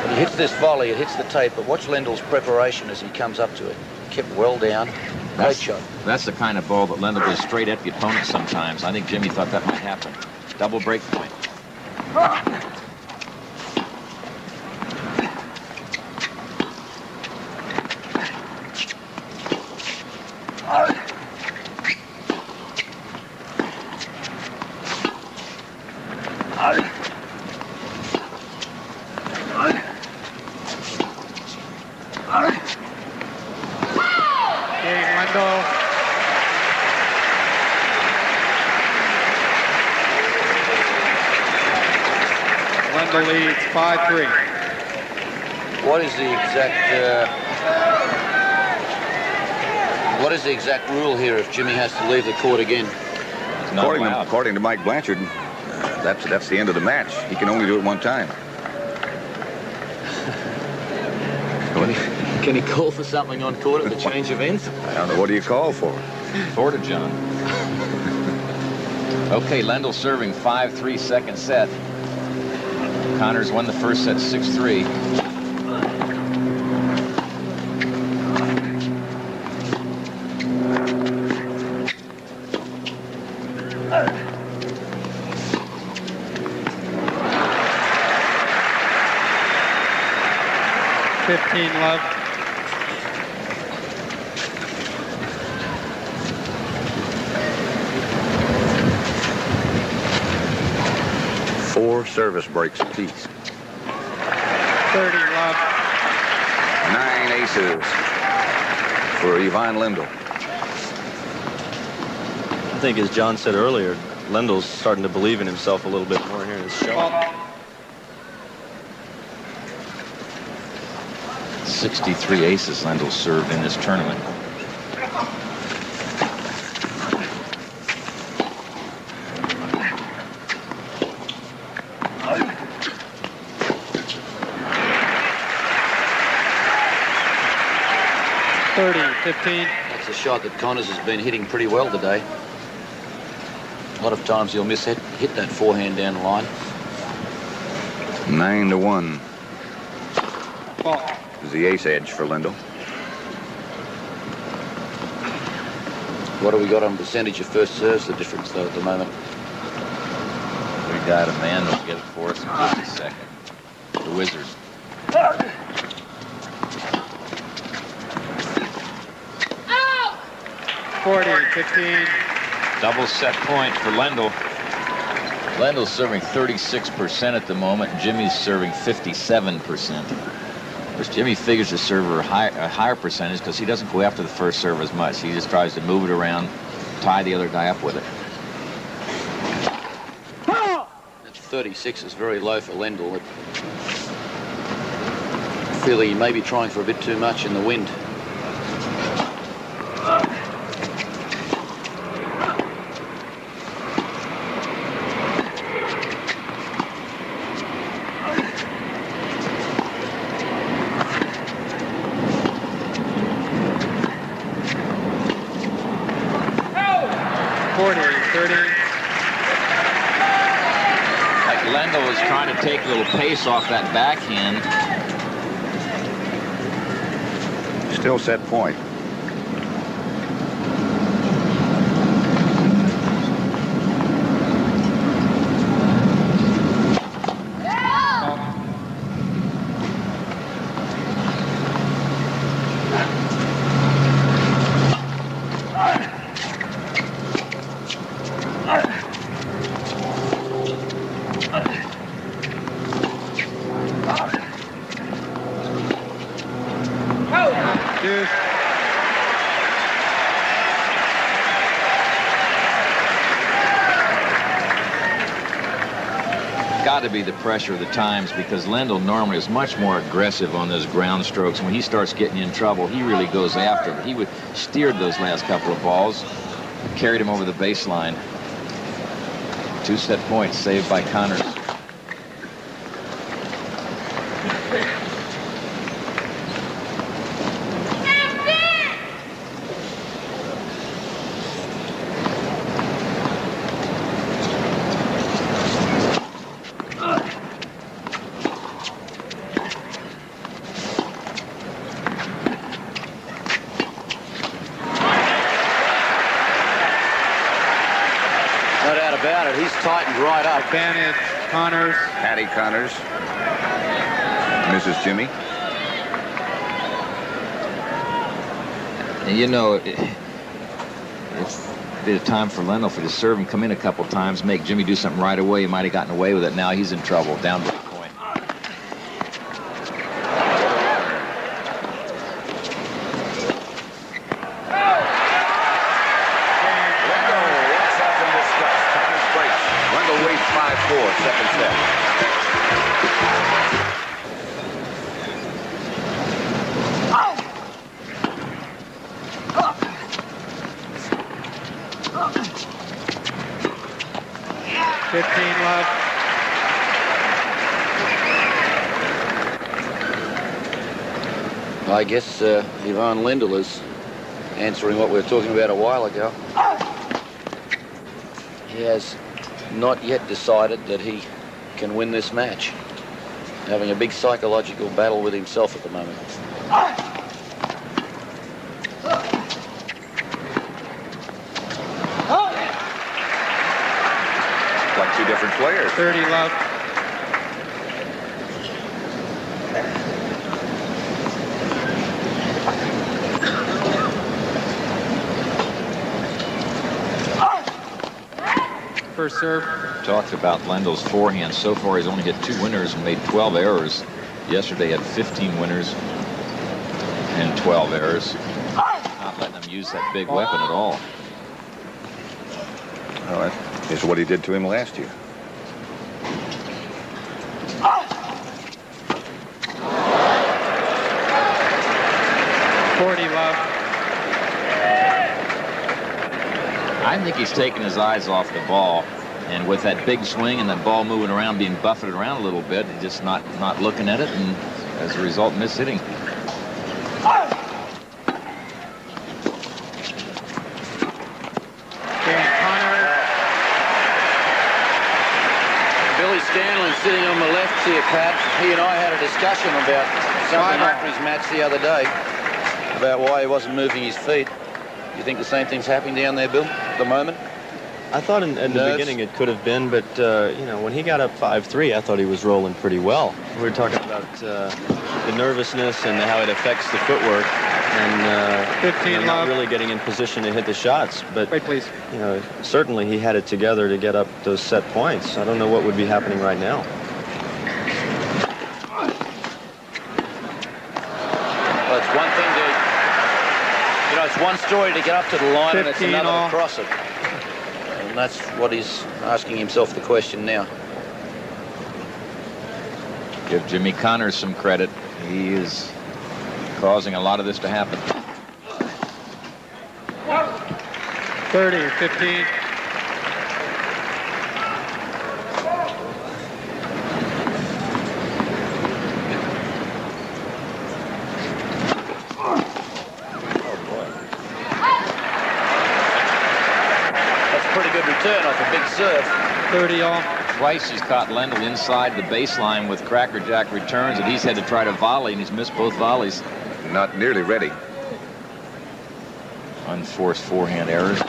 S3: When he hits this volley, it hits the tape, but watch Lendl's preparation as he comes up to it. Kept well down. Great shot.
S4: That's the kind of ball that Lendl goes straight at the opponent sometimes. I think Jimmy thought that might happen. Double break point.
S1: Lendl leads 5-3.
S3: What is the exact rule here if Jimmy has to leave the court again?
S2: According to Mike Blanchard, that's the end of the match. He can only do it 1 time.
S3: Can he call for something on court at the change of ends?
S2: I don't know. What do you call for?
S4: Forward, John. Okay, Lendl serving 5-3 second set. Connors won the first set 6-3.
S1: Love.
S2: Four service breaks apiece.
S1: 30 love.
S2: 9 aces for Ivan Lendl.
S6: I think, as John said earlier, Lendl's starting to believe in himself a little bit more here in his show.
S4: 63 aces Lendl served in this tournament.
S3: That's a shot that Connors has been hitting pretty well today. A lot of times he'll hit that forehand down the line.
S2: 9-1
S1: Ball.
S2: is the ace edge for Lendl.
S3: What do we got on percentage of first serves? The difference though at the moment.
S4: We got a man that'll get it for us in just a second. The Wizard.
S1: Oh! 40-15.
S4: Double set point for Lendl. Lendl's serving 36% at the moment. Jimmy's serving 57%. Of course, Jimmy figures the server a higher percentage because he doesn't go after the first serve as much. He just tries to move it around, tie the other guy up with it.
S3: That 36 is very low for Lendl. I feel he may be trying for a bit too much in the wind.
S4: take a little pace off that backhand.
S2: Still set point.
S4: Got to be the pressure of the times, because Lendl normally is much more aggressive on those ground strokes. When he starts getting you in trouble, he really goes after it. He steered those last couple of balls, carried him over the baseline. 2 set points saved by Connors.
S3: About it, he's tightened right up.
S1: Advantage, Connors.
S2: Patty Connors. Mrs. Jimmy.
S4: And you know, it's a bit of time for Lendl for the serve and come in a couple times, make Jimmy do something right away. He might have gotten away with it. Now he's in trouble. Down to the point.
S2: Second set.
S1: Love.
S3: I guess Ivan Lendl is answering what we were talking about a while ago. He has not yet decided that he can win this match. Having a big psychological battle with himself at the moment.
S2: Like 2 different players.
S1: 30 love. First serve.
S4: Talked about Lendl's forehand. So far, he's only hit 2 winners and made 12 errors. Yesterday, had 15 winners and 12 errors. Not letting him use that big weapon at all.
S2: Oh, that is what he did to him last year.
S4: I think he's taking his eyes off the ball, and with that big swing and that ball moving around, being buffeted around a little bit, he's just not looking at it, and as a result, miss-hitting.
S3: Billy Stanley sitting on the left here, Pat. He and I had a discussion about something after his match the other day about why he wasn't moving his feet. You think the same thing's happening down there, Bill, at the moment?
S6: I thought in the beginning it could have been, but, you know, when he got up 5-3, I thought he was rolling pretty well. We were talking about the nervousness and how it affects the footwork, and you know, not really getting in position to hit the shots. But,
S1: wait, please.
S6: You know, certainly he had it together to get up those set points. I don't know what would be happening right now.
S3: Well, it's one thing to, you know, it's one story to get up to the line, and it's another to cross it. And that's what he's asking himself the question now.
S4: Give Jimmy Connors some credit. He is causing a lot of this to happen.
S1: 30, 15.
S3: That's a pretty good return off a big serve.
S1: 30 all.
S4: Twice he's caught Lendl inside the baseline with crackerjack returns, and he's had to try to volley, and he's missed both volleys.
S2: Not nearly ready.
S4: Unforced forehand errors.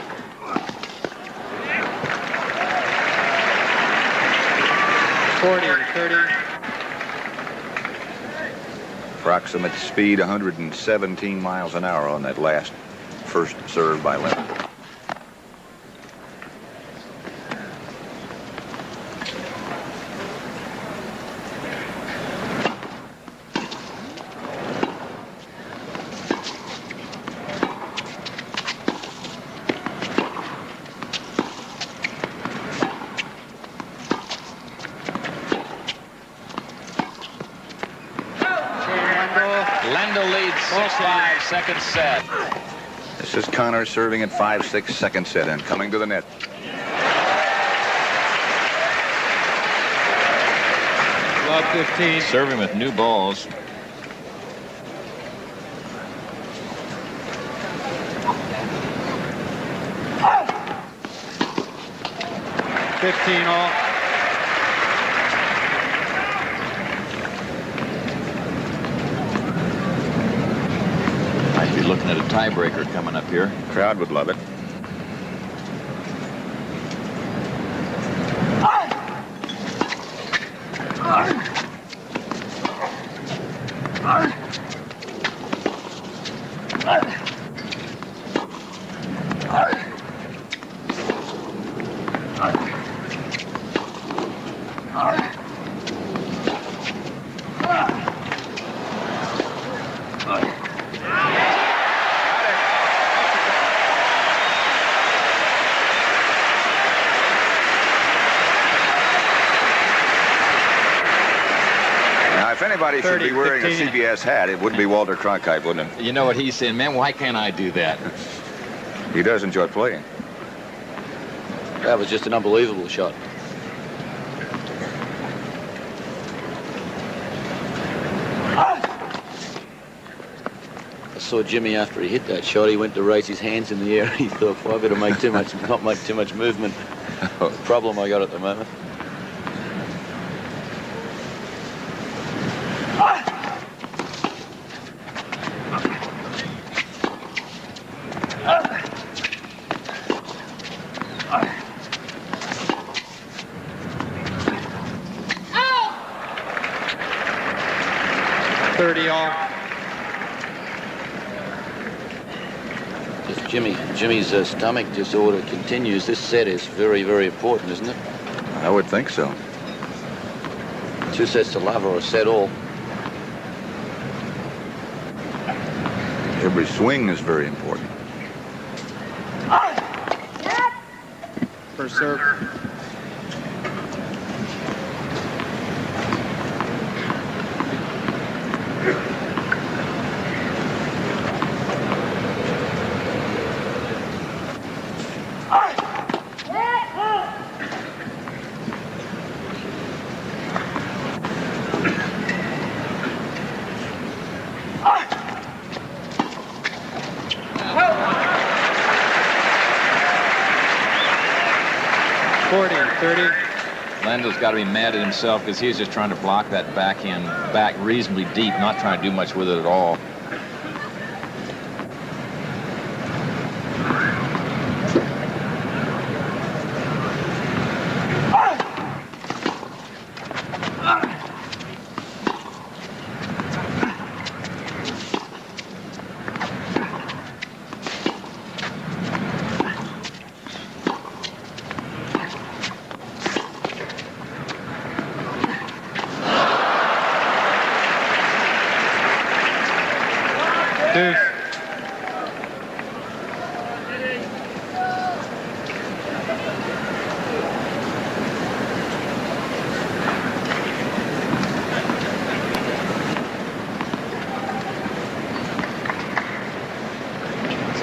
S2: Approximate speed 117 miles an hour on that last first serve by Lendl.
S4: Lendl leads 6-5, second set.
S2: This is Connor serving at 5-6, second set, and coming to the net.
S1: Love 15.
S4: Serving with new balls.
S1: All.
S4: Might be looking at a tiebreaker coming up here.
S2: Crowd would love it. If anybody should be wearing a CBS hat, it would be Walter Cronkite, wouldn't it?
S4: You know what he's saying, man, why can't I do that?
S2: He does enjoy playing.
S3: That was just an unbelievable shot. I saw Jimmy after he hit that shot. He went to raise his hands in the air. He thought, well, I better make not make too much movement. The problem I got at the moment. If Jimmy's stomach disorder continues, this set is very, very important, isn't it?
S2: I would think so.
S3: 2 sets to love or a set all.
S2: Every swing is very important.
S1: First serve.
S4: Lendl's got to be mad at himself because he's just trying to block that backhand back reasonably deep, not trying to do much with it at all.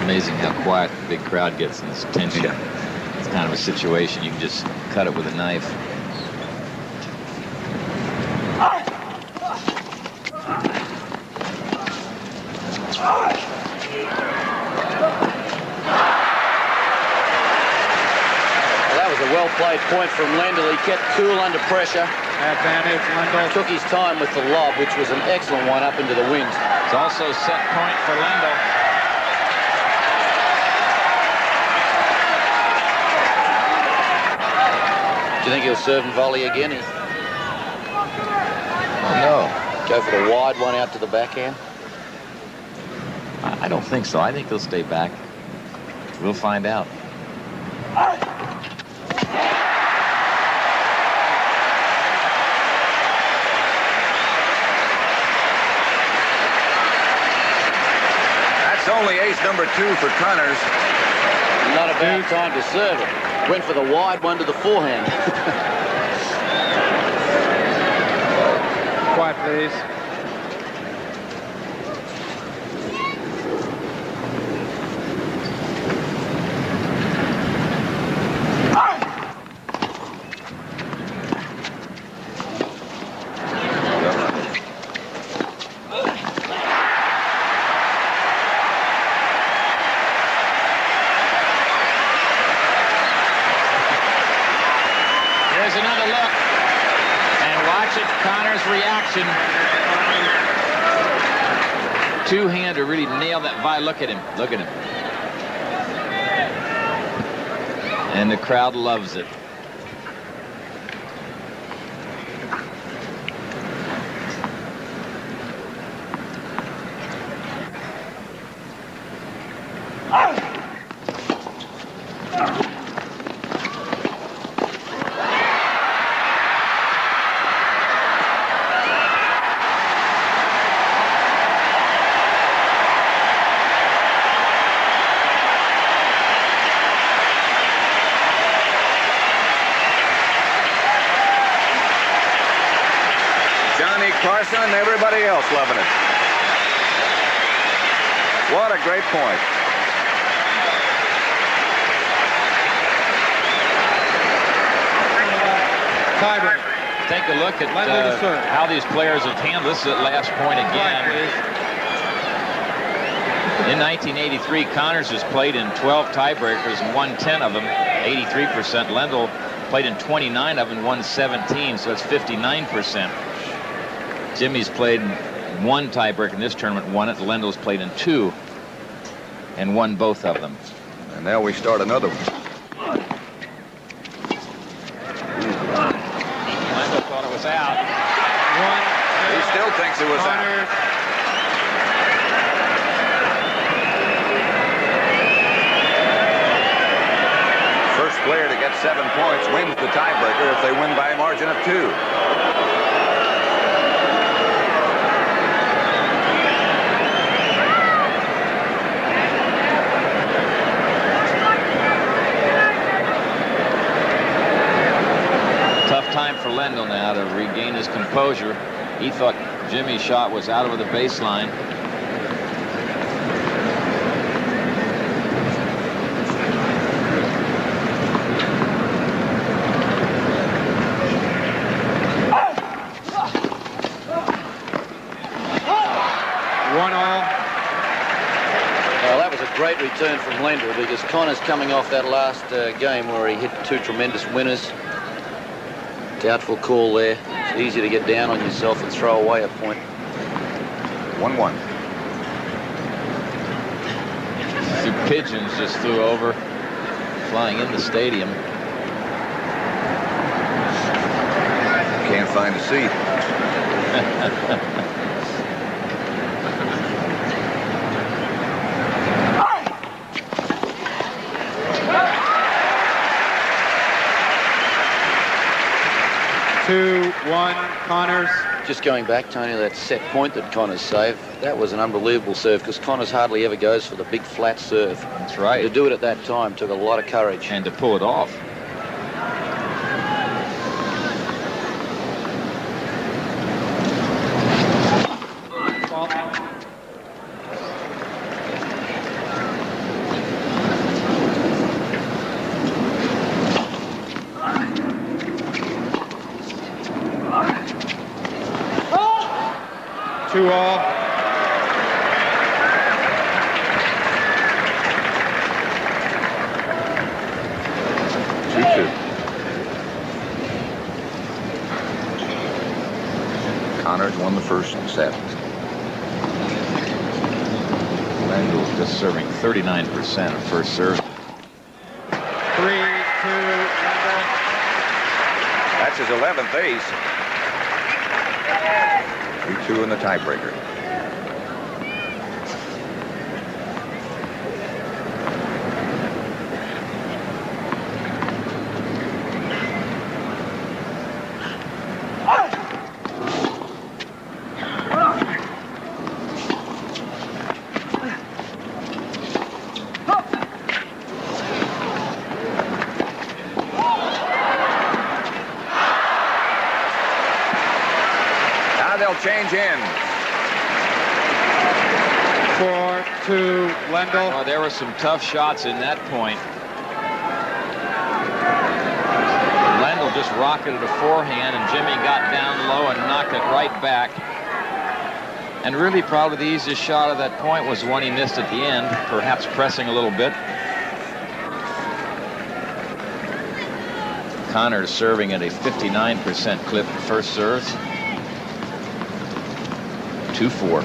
S4: Amazing how quiet the big crowd gets in this tension. Yeah. It's kind of a situation you can just cut it with a knife.
S3: Well, that was a played point from Lendl. He kept cool under pressure.
S1: Advantage, Lendl.
S3: Took his time with the lob, which was an excellent one up into the wind.
S4: It's also set point for Lendl.
S3: Do you think he'll serve and volley again?
S4: Oh, no.
S3: Go for the wide one out to the backhand?
S4: I don't think so. I think they'll stay back. We'll find out.
S2: That's only ace number 2 for Connors.
S3: Not a bad time to serve it. Went for the wide one to the forehand.
S1: Quiet, please.
S4: Here's another look. And watch it, Connor's reaction. Two-hander really nailed that volley. Look at him. Look at him. And the crowd loves it.
S2: Carson and everybody else loving it. What a great point.
S1: Tiebreak.
S4: Take a look at
S1: Lendl to serve.
S4: how these players have handled this at last point again. In 1983, Connors has played in 12 tiebreakers and won 10 of them, 83%. Lendl played in 29 of them and won 17, so it's 59%. Jimmy's played in 1 tiebreaker in this tournament, won it. Lendl's played in 2 and won both of them.
S2: And now we start another one.
S4: Lendl thought it was out.
S2: He still thinks it was out. First player to get 7 points wins the tiebreaker if they win by a margin of 2.
S4: Time for Lendl now to regain his composure. He thought Jimmy's shot was out over the baseline.
S3: Well, that was a great return from Lendl because Connor's coming off that last game where he hit 2 tremendous winners. Doubtful call there. It's easy to get down on yourself and throw away a point.
S2: 1-1.
S4: Two pigeons just flew over, flying in the stadium.
S2: Can't find a seat.
S1: Connors.
S3: Just going back, Tony, that set point that Connors saved, that was an unbelievable serve because Connors hardly ever goes for the big flat serve.
S4: That's right.
S3: To do it at that time took a lot of courage.
S4: And to pull it off.
S1: Two all.
S2: Two. won the first set.
S4: Lendl just serving 39% of first serve.
S1: 3-2 Lendl.
S2: That's his 11th ace. 3-2 in the tiebreaker. Change in.
S1: 4-2 Lendl.
S4: Well, there were some tough shots in that point. Lendl just rocketed a forehand, and Jimmy got down low and knocked it right back. And really probably the easiest shot of that point was the one he missed at the end, perhaps pressing a little bit. Connors serving at a 59% clip first serves. 2-4.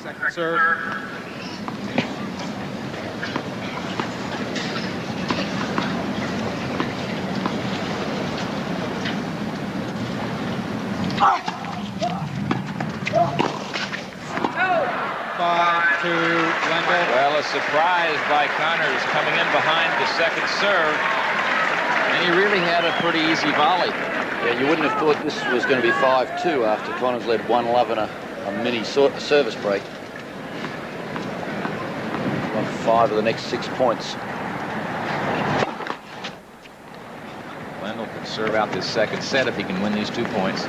S1: Second serve.
S4: Well, a surprise by Connors coming in behind the second serve. And he really had a pretty easy volley.
S3: Yeah, you wouldn't have thought this was going to be 5-2 after Connors led 1-love in a mini service break. Won 5 of the next 6 points.
S4: Lendl can serve out this second set if he can win these 2 points.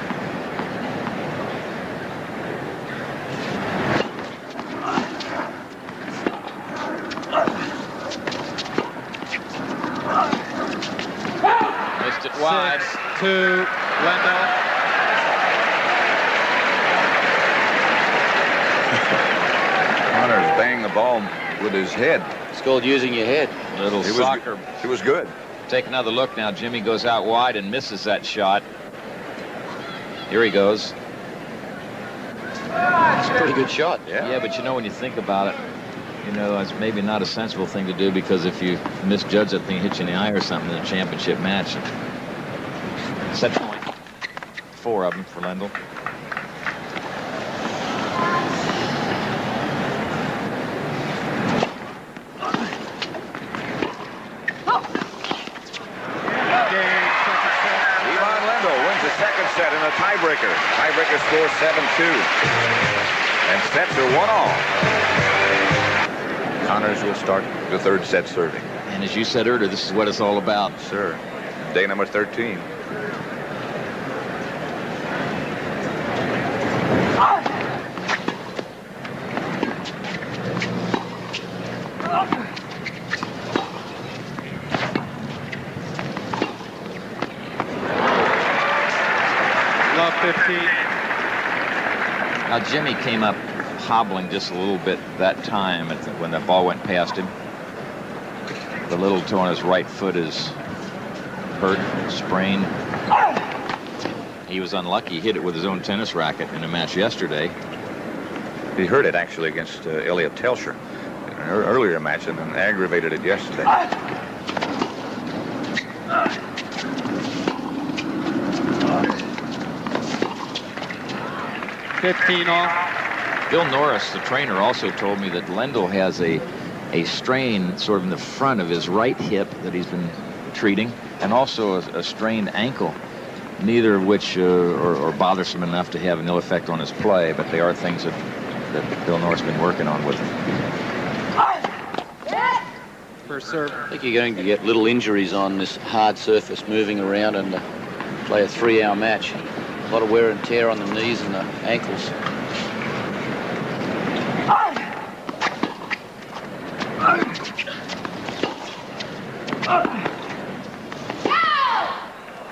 S4: Wide.
S1: 6-2 Lendl.
S2: Connors banged the ball with his head.
S3: It's called using your head.
S4: Little soccer.
S2: It was good.
S4: Take another look now. Jimmy goes out wide and misses that shot. Here he goes.
S3: It's a pretty good shot.
S4: Yeah, but you know, when you think about it, you know, it's maybe not a sensible thing to do, because if you misjudge that thing, hit you in the eye or something in a championship match. Set point. 4 of them for Lendl.
S2: Ivan Lendl wins the second set in a tiebreaker. Tiebreaker score 7-2. And sets are 1-all. Connors will start the third set serving.
S4: And as you said earlier, this is what it's all about.
S2: Sir. Day number 13.
S1: Love 15.
S4: Now, Jimmy came up hobbling just a little bit that time when the ball went past him. The little toe on his right foot is hurt, sprained. He was unlucky. He hit it with his own tennis racket in a match yesterday.
S2: He hurt it actually against Elliot Telscher in an earlier match, and then aggravated it yesterday.
S4: Bill Norris, the trainer, also told me that Lendl has a strain sort of in the front of his right hip that he's been treating, and also a strained ankle, neither of which are bothersome enough to have an ill effect on his play, but they are things that Bill Norris has been working on with him.
S1: First serve.
S3: I think you're going to get little injuries on this hard surface, moving around and play a 3-hour match. A lot of wear and tear on the knees and the ankles.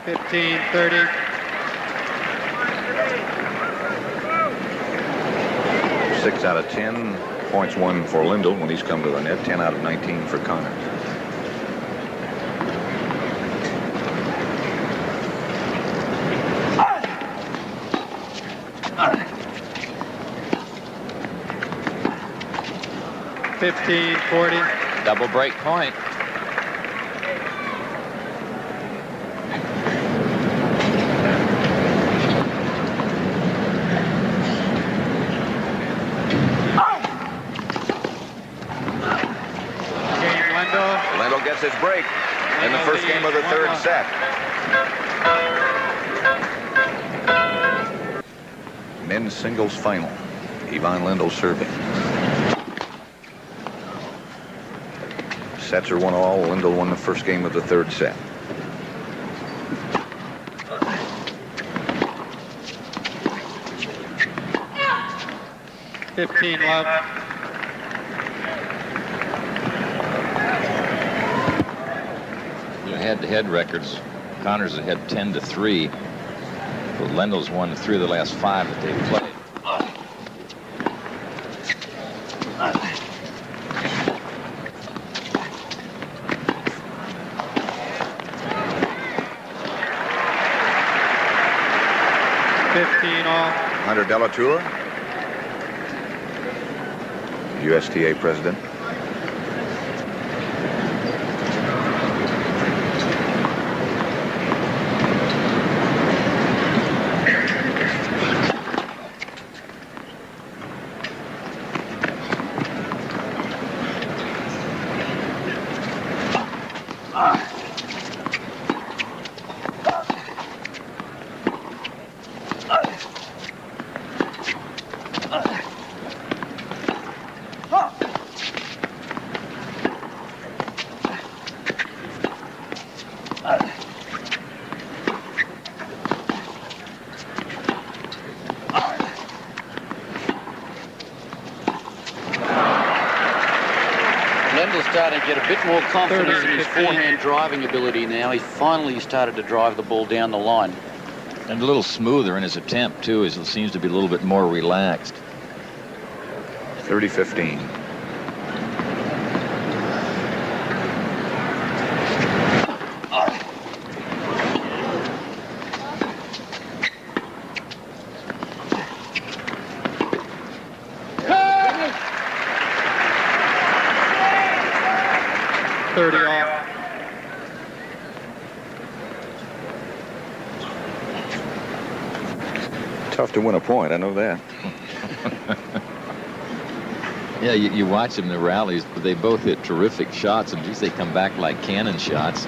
S1: $15-30.
S2: 6 out of 10. Points won for Lendl when he's come to the net. 10 out of 19 for Connors.
S4: Double break point.
S2: Lendl gets his break in the first game of the third set. Men's singles final. Ivan Lendl serving. Sets are 1-all. Lendl won the first game of the third set.
S4: Head-to-head records. Connors had 10-3. But Lendl's won 3 of the last 5 that they've played.
S2: Hunter Delatour, USTA president.
S3: Lendl's starting to get a bit more confidence in his forehand driving ability now. He's finally started to drive the ball down the line.
S4: And a little smoother in his attempt, too. He seems to be a little bit more relaxed.
S2: 30-15. Tough to win a point, I know that.
S4: Yeah, you watch them in the rallies, but they both hit terrific shots, and geez, they come back like cannon shots.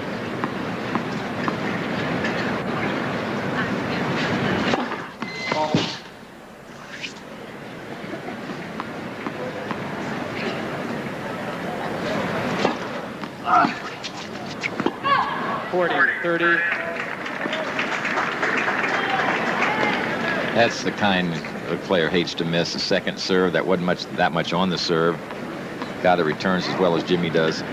S4: That's the kind a player hates to miss. A second serve that wasn't that much on the serve. Guy that returns as well as Jimmy does.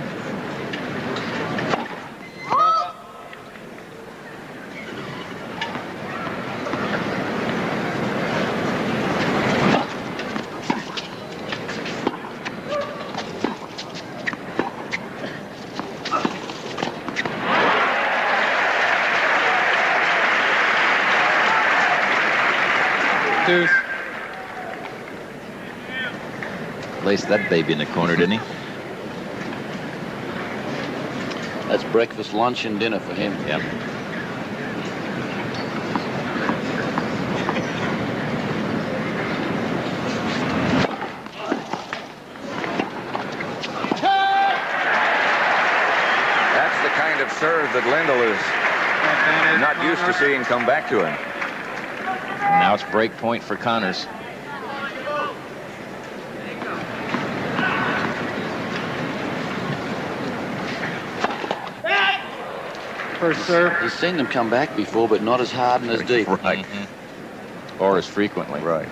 S4: Placed that baby in the corner, didn't he?
S3: That's breakfast, lunch, and dinner for him.
S4: Yep.
S2: That's the kind of serve that Lendl is not used to seeing come back to him.
S4: And now it's break point for Connors.
S3: First serve. He's seen them come back before, but not as hard and as deep.
S2: Right.
S4: Or as frequently.
S2: Right.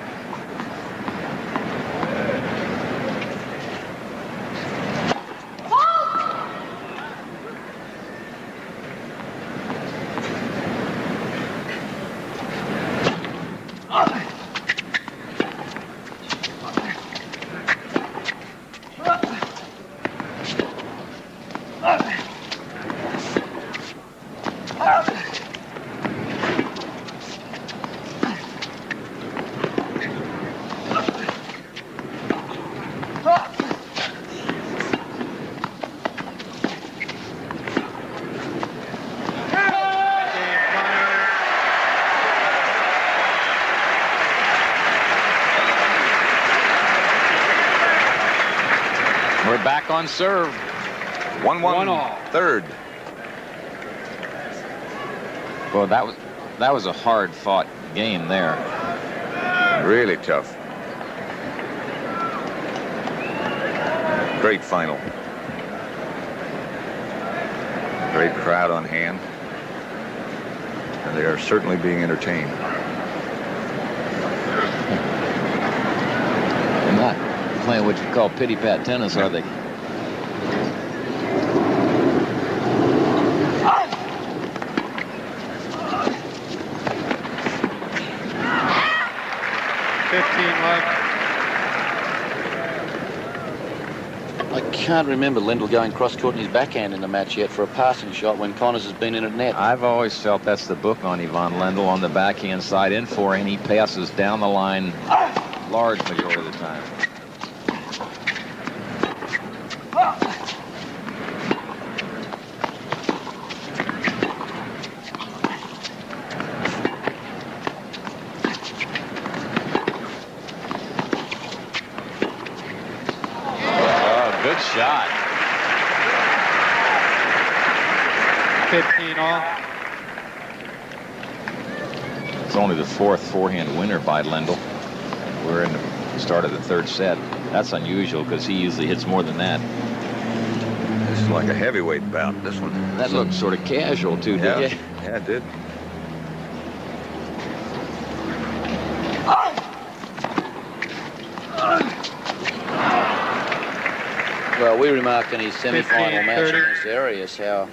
S4: They're back on serve.
S2: 1-1
S1: 1 all.
S2: third.
S4: Well, that was a hard-fought game there.
S2: Really tough. Great final. Great crowd on hand. And they are certainly being entertained.
S4: They're not playing what you call pity-pat tennis, are they?
S3: I can't remember Lendl going cross-court in his backhand in the match yet for a passing shot when Connors has been in at net.
S4: I've always felt that's the book on Ivan Lendl. On the backhand side, in forehand, he passes down the line large majority of the time. Good shot.
S1: 15 all.
S4: It's only the fourth forehand winner by Lendl. We're in the start of the third set. That's unusual because he usually hits more than that.
S2: This is like a heavyweight bout, this one.
S4: That looked sort of casual, too,
S2: Yeah,
S4: didn't it?
S2: yeah, it did.
S3: Well, we remarked in his semi-final
S1: 15,
S3: match
S1: 30.
S3: against Arias how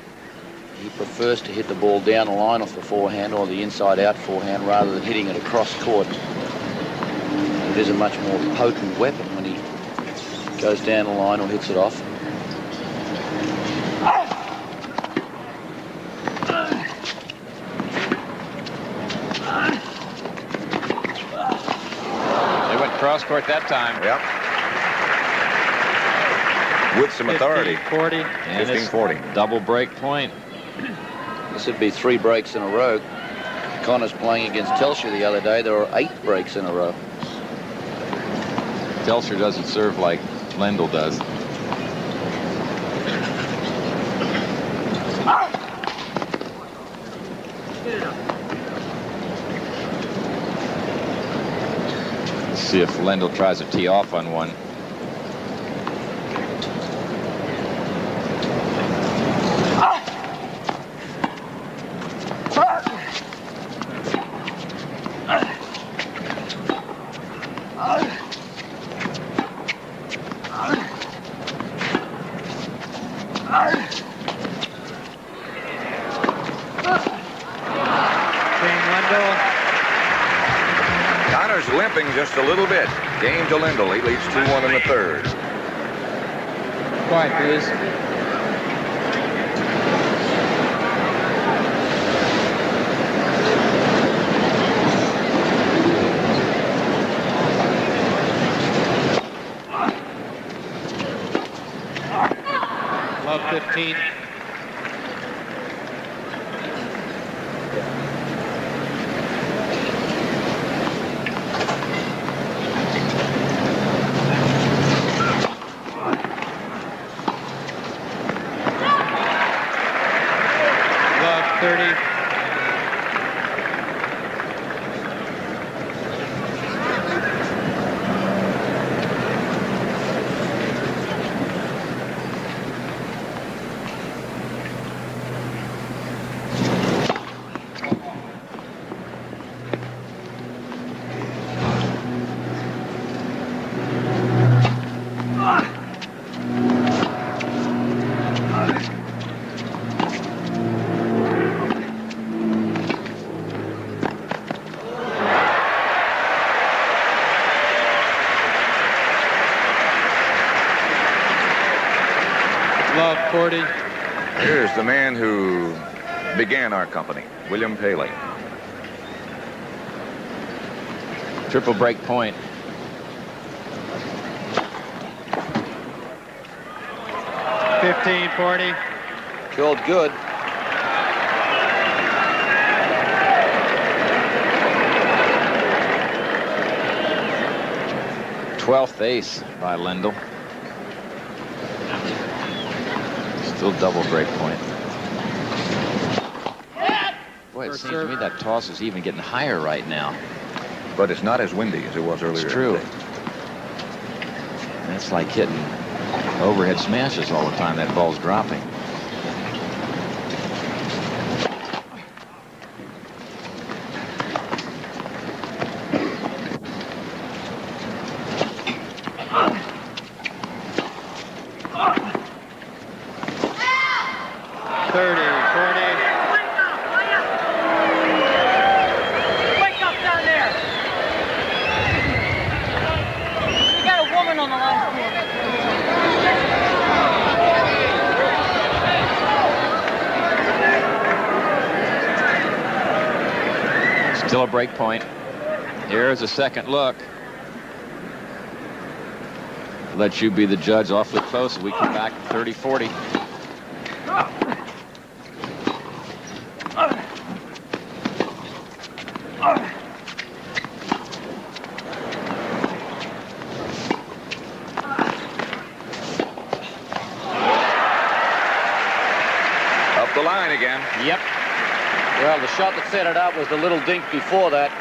S3: he prefers to hit the ball down the line off the forehand or the inside-out forehand rather than hitting it across court. It is a much more potent weapon when he goes down the line or hits it off.
S4: They went cross court that time.
S2: Yep. With some authority.
S1: 40.
S4: And it's
S2: 15-40.
S4: double break point.
S3: This would be 3 breaks in a row. Connors playing against Telscher the other day, there were 8 breaks in a row.
S4: Telscher doesn't serve like Lendl does. Let's see if Lendl tries to tee off on one.
S2: Connors limping just a little bit. Game to Lendl. He leads 2-1 in the third.
S1: Quiet, please. Love 15. Love 30. Love 40.
S2: Here's the man who began our company, William Paley.
S4: Triple break point.
S1: 15-40.
S3: Killed good.
S4: Twelfth ace by Lendl. Still double break point. Boy, it seems to me that toss is even getting higher right now.
S2: But it's not as windy as it was earlier.
S4: It's true. That's like hitting overhead smashes all the time. That ball's dropping. Still a break point. Here's a second look. Let you be the judge. Awfully close. We come back 30-40.
S2: Up the line again.
S3: Yep. Well, the shot that set it up was the little dink before that.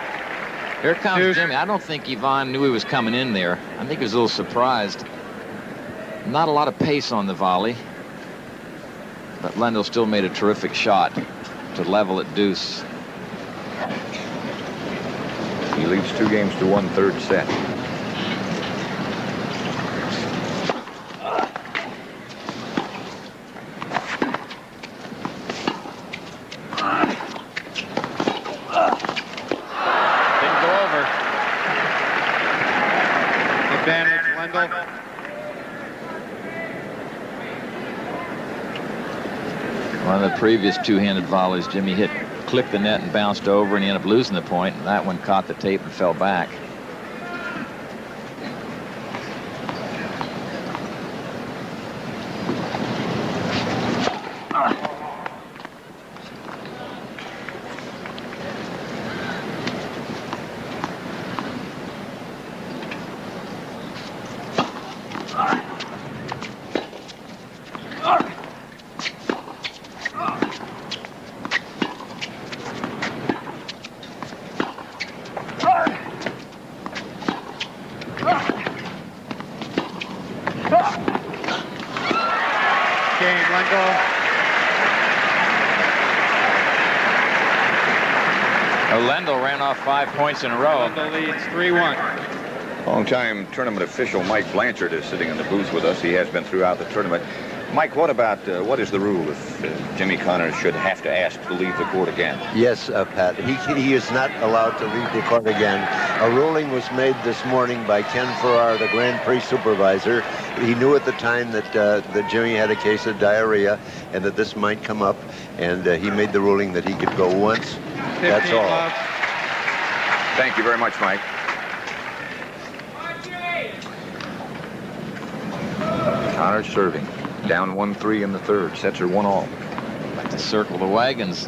S4: Here comes Jimmy. I don't think Yvonne knew he was coming in there. I think he was a little surprised. Not a lot of pace on the volley. But Lendl still made a terrific shot to level at deuce.
S2: He leads 2 games to 1/3 set.
S4: One of the previous two-handed volleys, Jimmy hit, clipped the net and bounced over, and he ended up losing the point, and that one caught the tape and fell back. Lendl ran off 5 points in a row.
S1: Lendl leads 3-1.
S2: Long-time tournament official Mike Blanchard is sitting in the booth with us. He has been throughout the tournament. Mike, what is the rule if Jimmy Connors should have to ask to leave the court again?
S7: Yes, Pat. He is not allowed to leave the court again. A ruling was made this morning by Ken Farrar, the Grand Prix supervisor. He knew at the time that Jimmy had a case of diarrhea and that this might come up, and he made the ruling that he could go once. That's all.
S1: Love.
S2: Thank you very much, Mike. Connors serving. Down 1-3 in the third. Sets are 1-all.
S4: Like to circle the wagons.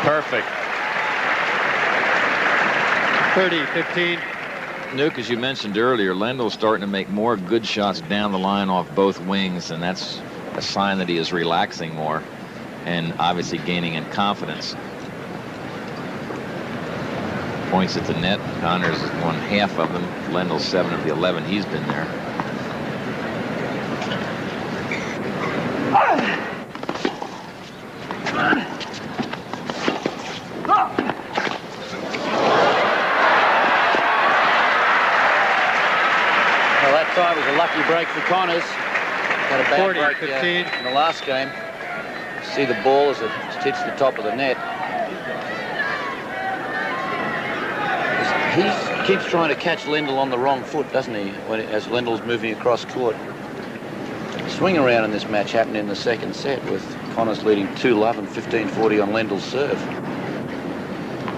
S3: Perfect.
S1: 30-15.
S4: Nuke, as you mentioned earlier, Lendl's starting to make more good shots down the line off both wings, and that's a sign that he is relaxing more and obviously gaining in confidence. Points at the net. Connors has won half of them. Lendl 7 of the 11 he's been there.
S3: 35 was a lucky break for Connors. Had a bad
S1: 40,
S3: break
S1: 15.
S3: in the last game. See the ball as it hits the top of the net. He keeps trying to catch Lendl on the wrong foot, doesn't he, as Lendl's moving across court. Swing around in this match happened in the second set with Connors leading 2-love and 15-40 on Lendl's serve.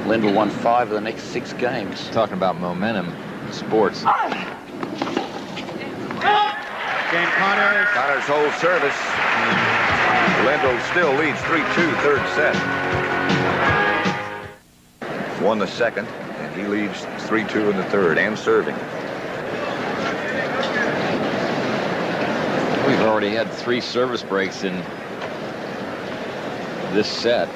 S3: Lendl won 5 of the next 6 games.
S4: Talking about momentum in sports.
S1: Game Connors.
S2: Connors holds service. Lendl still leads 3-2 third set. Won the second, and he leads 3-2 in the third and serving.
S4: We've already had 3 service breaks in this set.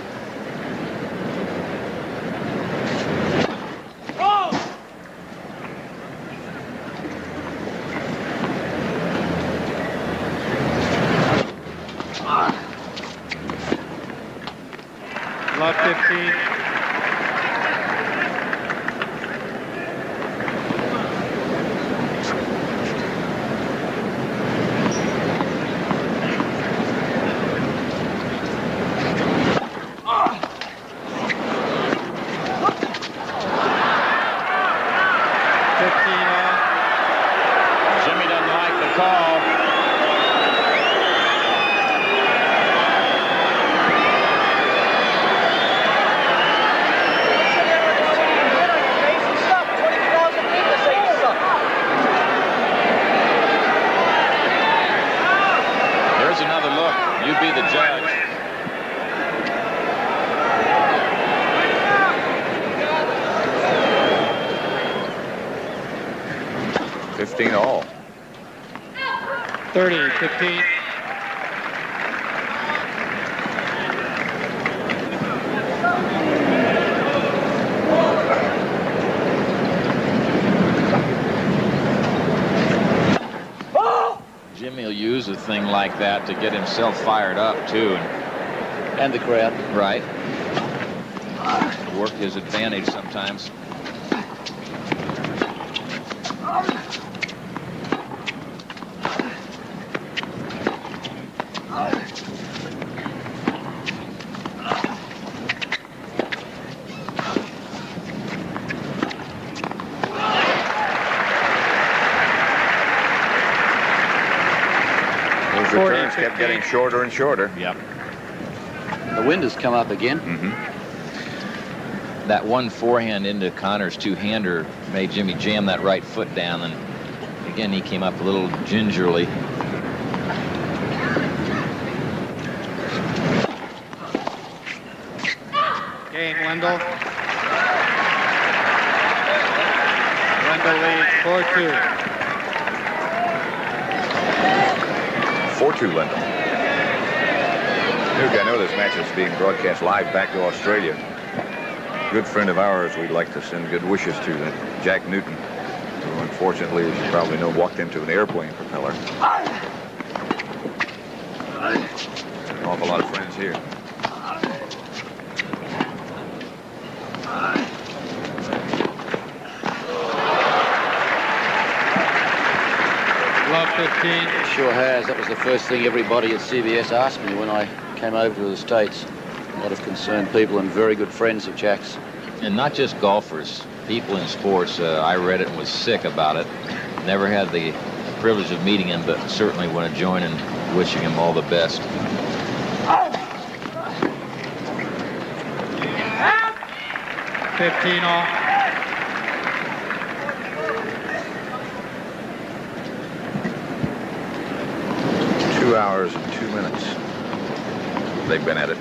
S1: Love 15.
S4: Jimmy doesn't like the call. Here's another look. You be the judge.
S2: all.
S1: 30, 15.
S4: Jimmy will use a thing like that to get himself fired up, too.
S3: And the crowd.
S4: Right. Work his advantage sometimes.
S2: Those returns kept getting shorter and shorter.
S4: Yep.
S3: The wind has come up again.
S4: That one forehand into Connor's two-hander made Jimmy jam that right foot down, and again he came up a little gingerly.
S1: Game, Lendl. Lendl leads 4-2.
S2: 4-2 Lendl. Nuke, I know this match is being broadcast live back to Australia. Good friend of ours we'd like to send good wishes to, Jack Newton, who unfortunately, as you probably know, walked into an airplane propeller. An awful lot of friends here.
S1: Love 15.
S3: Sure has. That was the first thing everybody at CBS asked me when I came over to the States. A lot of concerned people and very good friends of Jack's.
S4: And not just golfers, people in sports. I read it and was sick about it. Never had the privilege of meeting him, but certainly want to join in wishing him all the best.
S1: 15 all.
S2: Two hours and 2 minutes. They've been at it.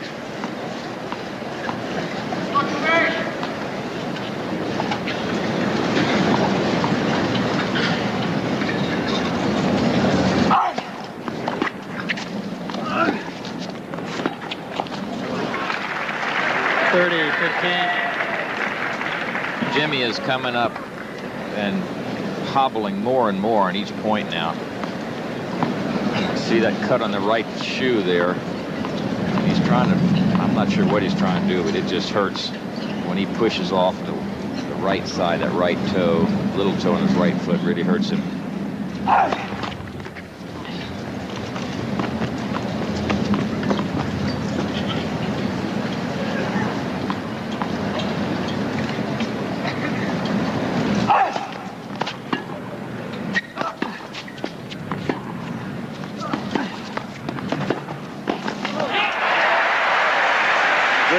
S4: Jimmy is coming up and hobbling more and more on each point now. See that cut on the right shoe there? He's trying to, I'm not sure what he's trying to do, but it just hurts when he pushes off the right side, that right toe, little toe on his right foot really hurts him.
S3: Good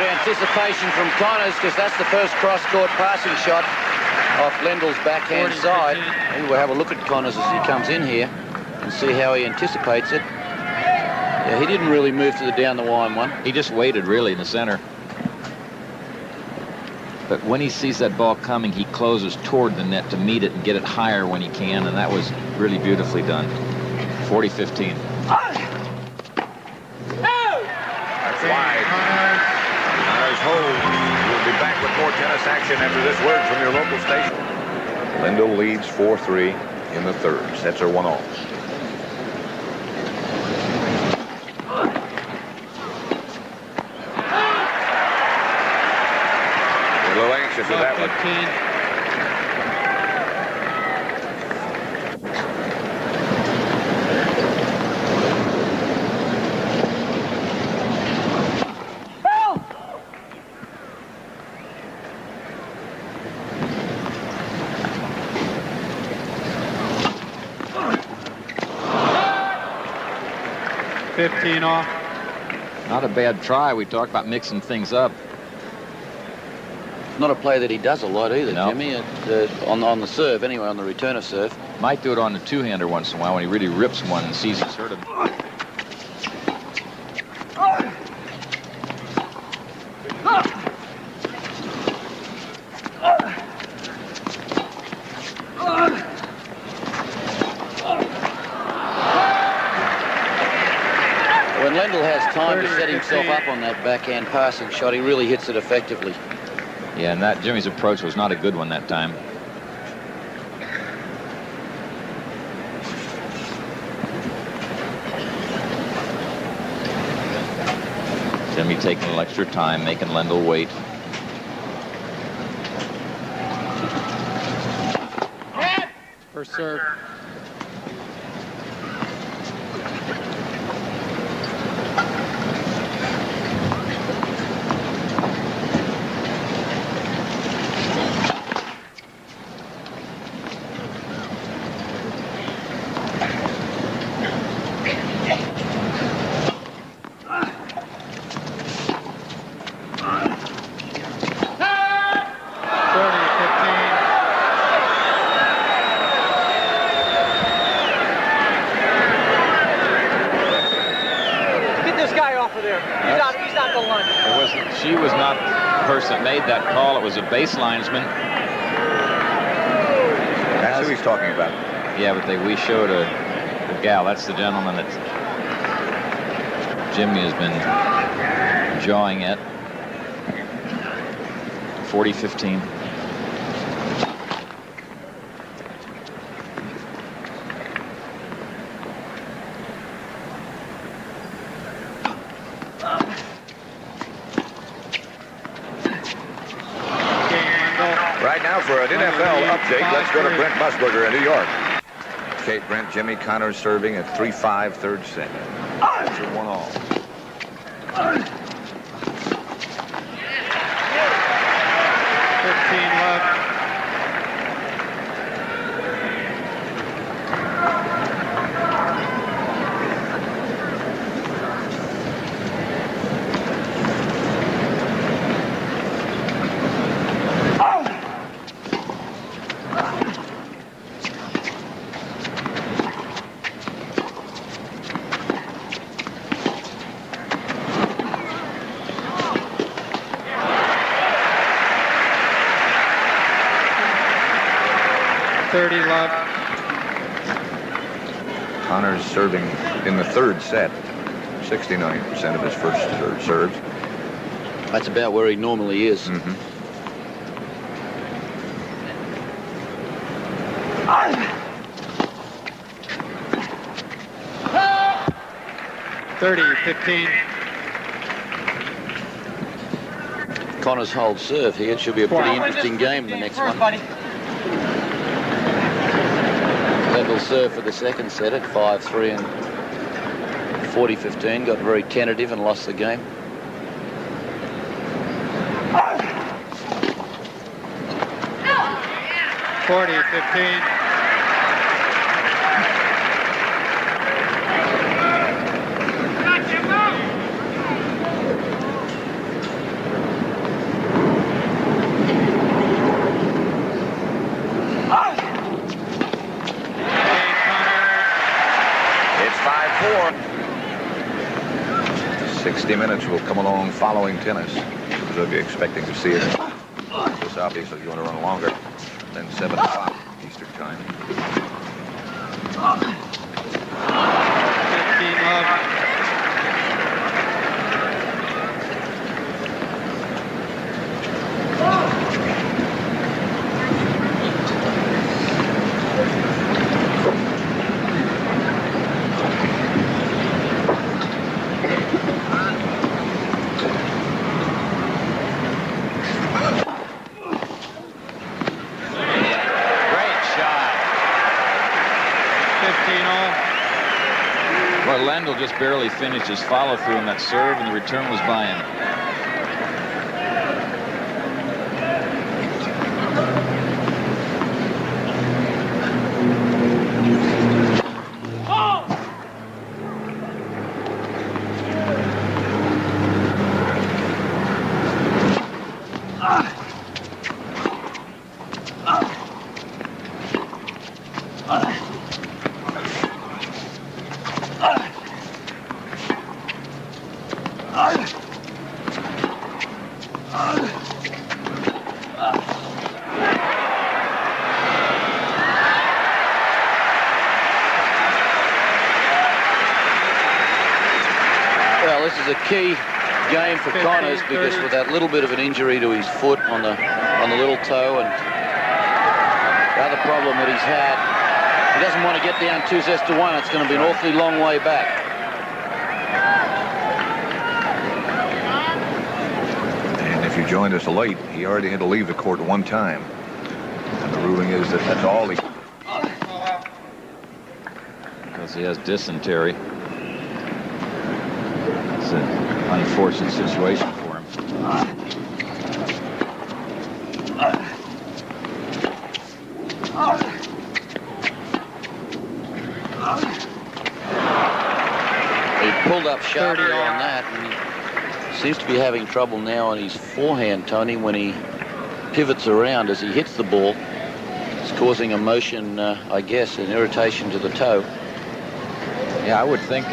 S3: anticipation from Connors, because that's the first cross-court passing shot off Lendl's backhand side. And we'll have a look at Connors as he comes in here and see how he anticipates it. Yeah, he didn't really move to the down-the-line one.
S4: He just waited, really, in the center. But when he sees that ball coming, he closes toward the net to meet it and get it higher when he can, and that was really beautifully done. 40-15.
S2: That's wide. Connors hold. We'll be back with more tennis action after this word from your local station. Lendl leads 4-3 in the third. Sets are 1-all. A little anxious with that one.
S1: 15 off.
S4: Not a bad try. We talked about mixing things up.
S3: Not a play that he does a lot either,
S4: No.
S3: Jimmy, on the serve, anyway, on the return of serve.
S4: Might do it on the two-hander once in a while when he really rips one and sees he's hurt him.
S3: When Lendl has time to set himself up on that backhand passing shot, he really hits it effectively.
S4: Yeah, and that Jimmy's approach was not a good one that time. Jimmy taking a little extra time, making Lendl wait.
S1: First serve.
S4: She was not the person that made that call. It was a baselinesman.
S2: That's who he's talking about.
S4: Yeah, but we showed a gal. That's the gentleman that Jimmy has been jawing at. 40-15.
S2: For an NFL update, let's go to Brent Musburger in New York. Okay, Brent, Jimmy Connors serving at 3-5, third set. It's a 1-all.
S1: 15 left.
S2: Connors serving in the third set. 69% of his first serves.
S3: That's about where he normally is.
S2: Mm-hmm.
S1: 30-15.
S3: Connors holds serve here. It should be a pretty interesting game in the next one. Lendl served for the second set at 5-3 and 40-15. Got very tentative and lost the game.
S2: It's 5-4. 60 minutes will come along following tennis. We'll be expecting to see it. This obviously is going to run longer than 7 o'clock Eastern time.
S1: 15-love.
S4: Well, Lendl just barely finished his follow-through on that serve, and the return was by him.
S3: Well, this is a key game for Connors because with that little bit of an injury to his foot on the little toe, and the other problem that he's had, he doesn't want to get down 2-1. It's going to be an awfully long way back.
S2: And if you joined us late, he already had to leave the court one time. And the ruling is that that's all he...
S4: Because he has dysentery. It's an unfortunate situation for him.
S3: He pulled up sharply on that, and he seems to be having trouble now on his forehand, Tony, when he pivots around as he hits the ball. It's causing a motion, I guess, an irritation to the toe.
S4: Yeah, I would think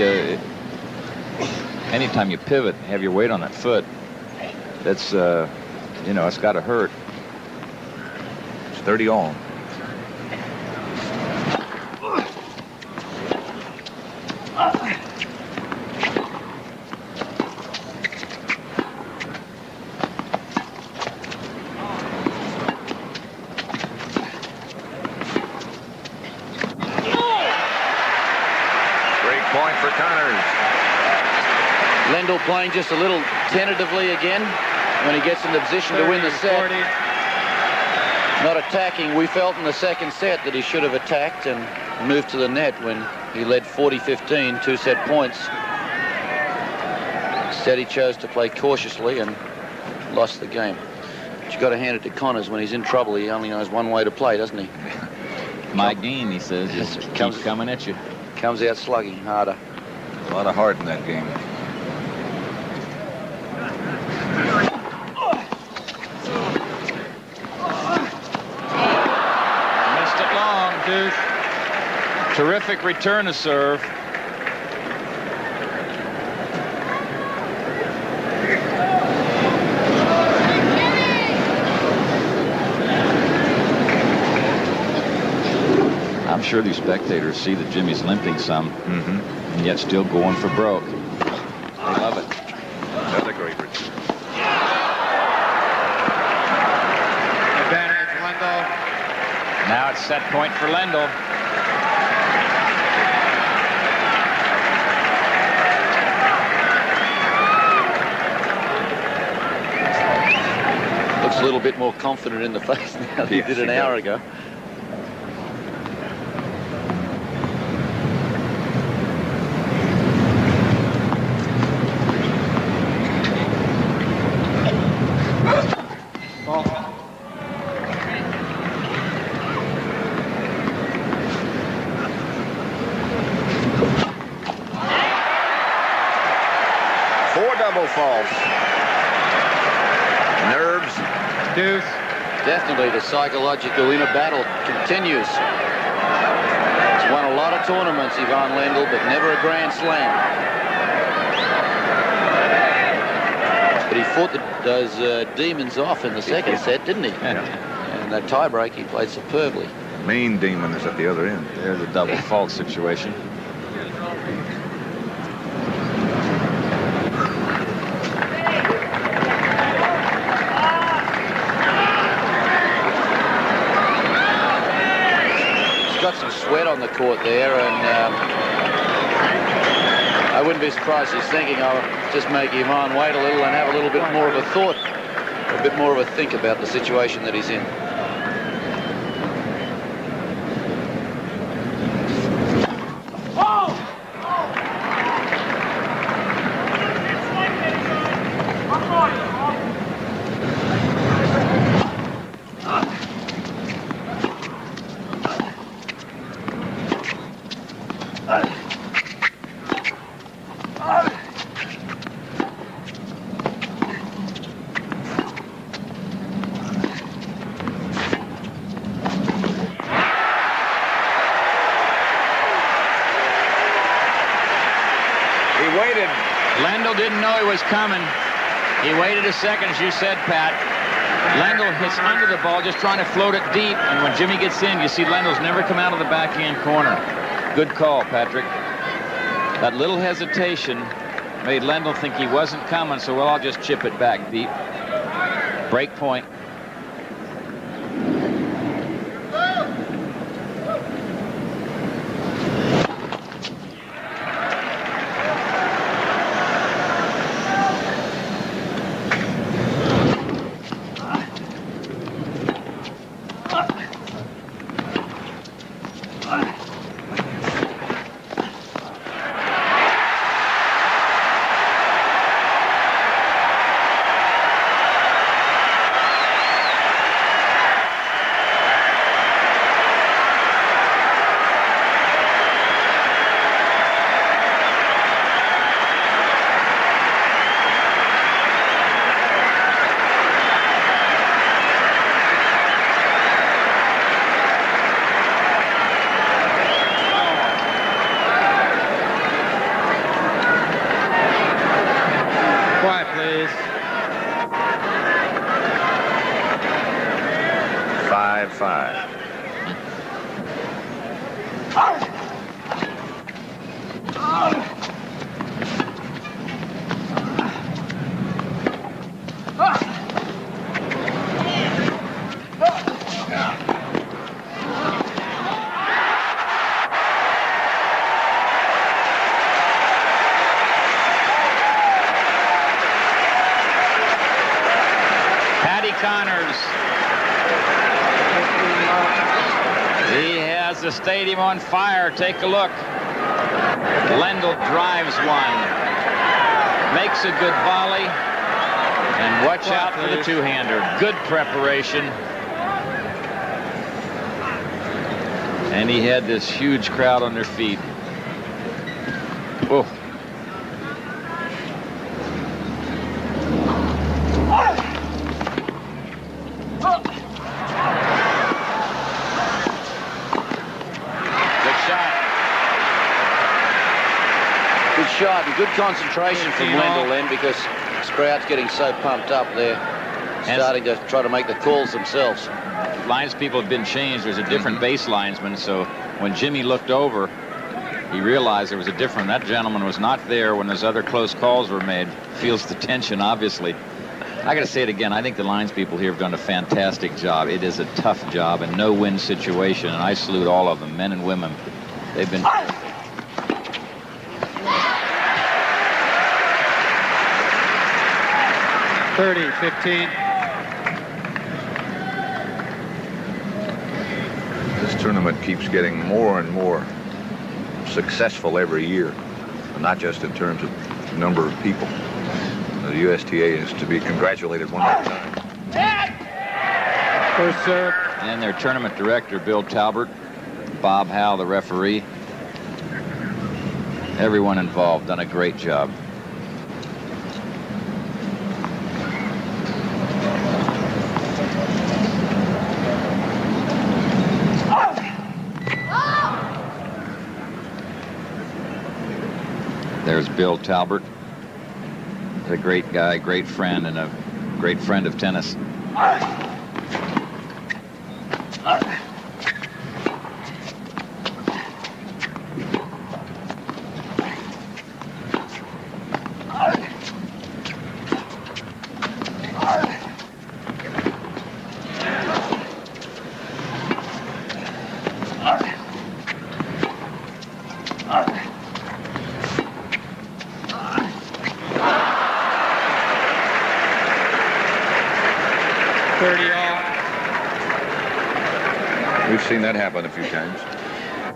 S4: anytime you pivot, have your weight on that foot, that's, you know, it's got to hurt.
S2: It's 30 all. Great point for Connors.
S3: Lendl playing just a little tentatively again when he gets in the position to win the set. Not attacking. We felt in the second set that he should have attacked and moved to the net when he led 40-15, 2-set points. Instead, he chose to play cautiously and lost the game. But you've got to hand it to Connors. When he's in trouble, he only knows one way to play, doesn't he?
S4: My game, he says, just keeps coming at you.
S3: Comes out slugging harder.
S2: A lot of heart in that game.
S4: Missed it long, Duke. Terrific return to serve. I'm sure these spectators see that Jimmy's limping some, and yet still going for broke. They love it.
S2: Another great return.
S1: Advantage, Lendl.
S4: Now it's set point for Lendl.
S3: Looks a little bit more confident in the face now than he did an hour ago. falls.
S2: Nerves.
S1: Deuce.
S3: Definitely the psychological inner battle continues. He's won a lot of tournaments, Ivan Lendl, but never a Grand Slam. But he fought those demons off in the second set, didn't he?
S2: Yeah.
S3: And that tiebreak, he played superbly.
S2: Main demon is at the other end.
S4: There's a double fault situation.
S3: He's got some sweat on the court there, and I wouldn't be surprised he's thinking, I'll just make Ivan wait a little and have a little bit more of a thought, a bit more of a think about the situation that he's in.
S4: Lendl didn't know he was coming. He waited a second, as you said, Pat. Lendl hits under the ball, just trying to float it deep. And when Jimmy gets in, you see Lendl's never come out of the backhand corner. Good call, Patrick. That little hesitation made Lendl think he wasn't coming, so well, I'll just chip it back deep. Break point.
S1: Quiet, please.
S2: 5-5.
S4: Connors. He has the stadium on fire. Take a look. Lendl drives one. Makes a good volley. And watch out for the two-hander. Good preparation. And he had this huge crowd on their feet. Whoa.
S3: Shot and good concentration from Lendl then, because this crowd's getting so pumped up there, starting to try to make the calls themselves.
S4: Lines people have been changed. There's a different base linesman, so when Jimmy looked over, he realized there was a different. That gentleman was not there when those other close calls were made. Feels the tension, obviously. I got to say it again. I think the lines people here have done a fantastic job. It is a tough job, a no-win situation, and I salute all of them, men and women. They've been...
S1: 30-15.
S2: This tournament keeps getting more and more successful every year, not just in terms of number of people. The USTA is to be congratulated one more time.
S1: First serve.
S4: And their tournament director, Bill Talbert, Bob Howe, the referee. Everyone involved done a great job. Bill Talbert. He's a great guy, great friend, and a great friend of tennis.
S2: We've seen that happen a few times.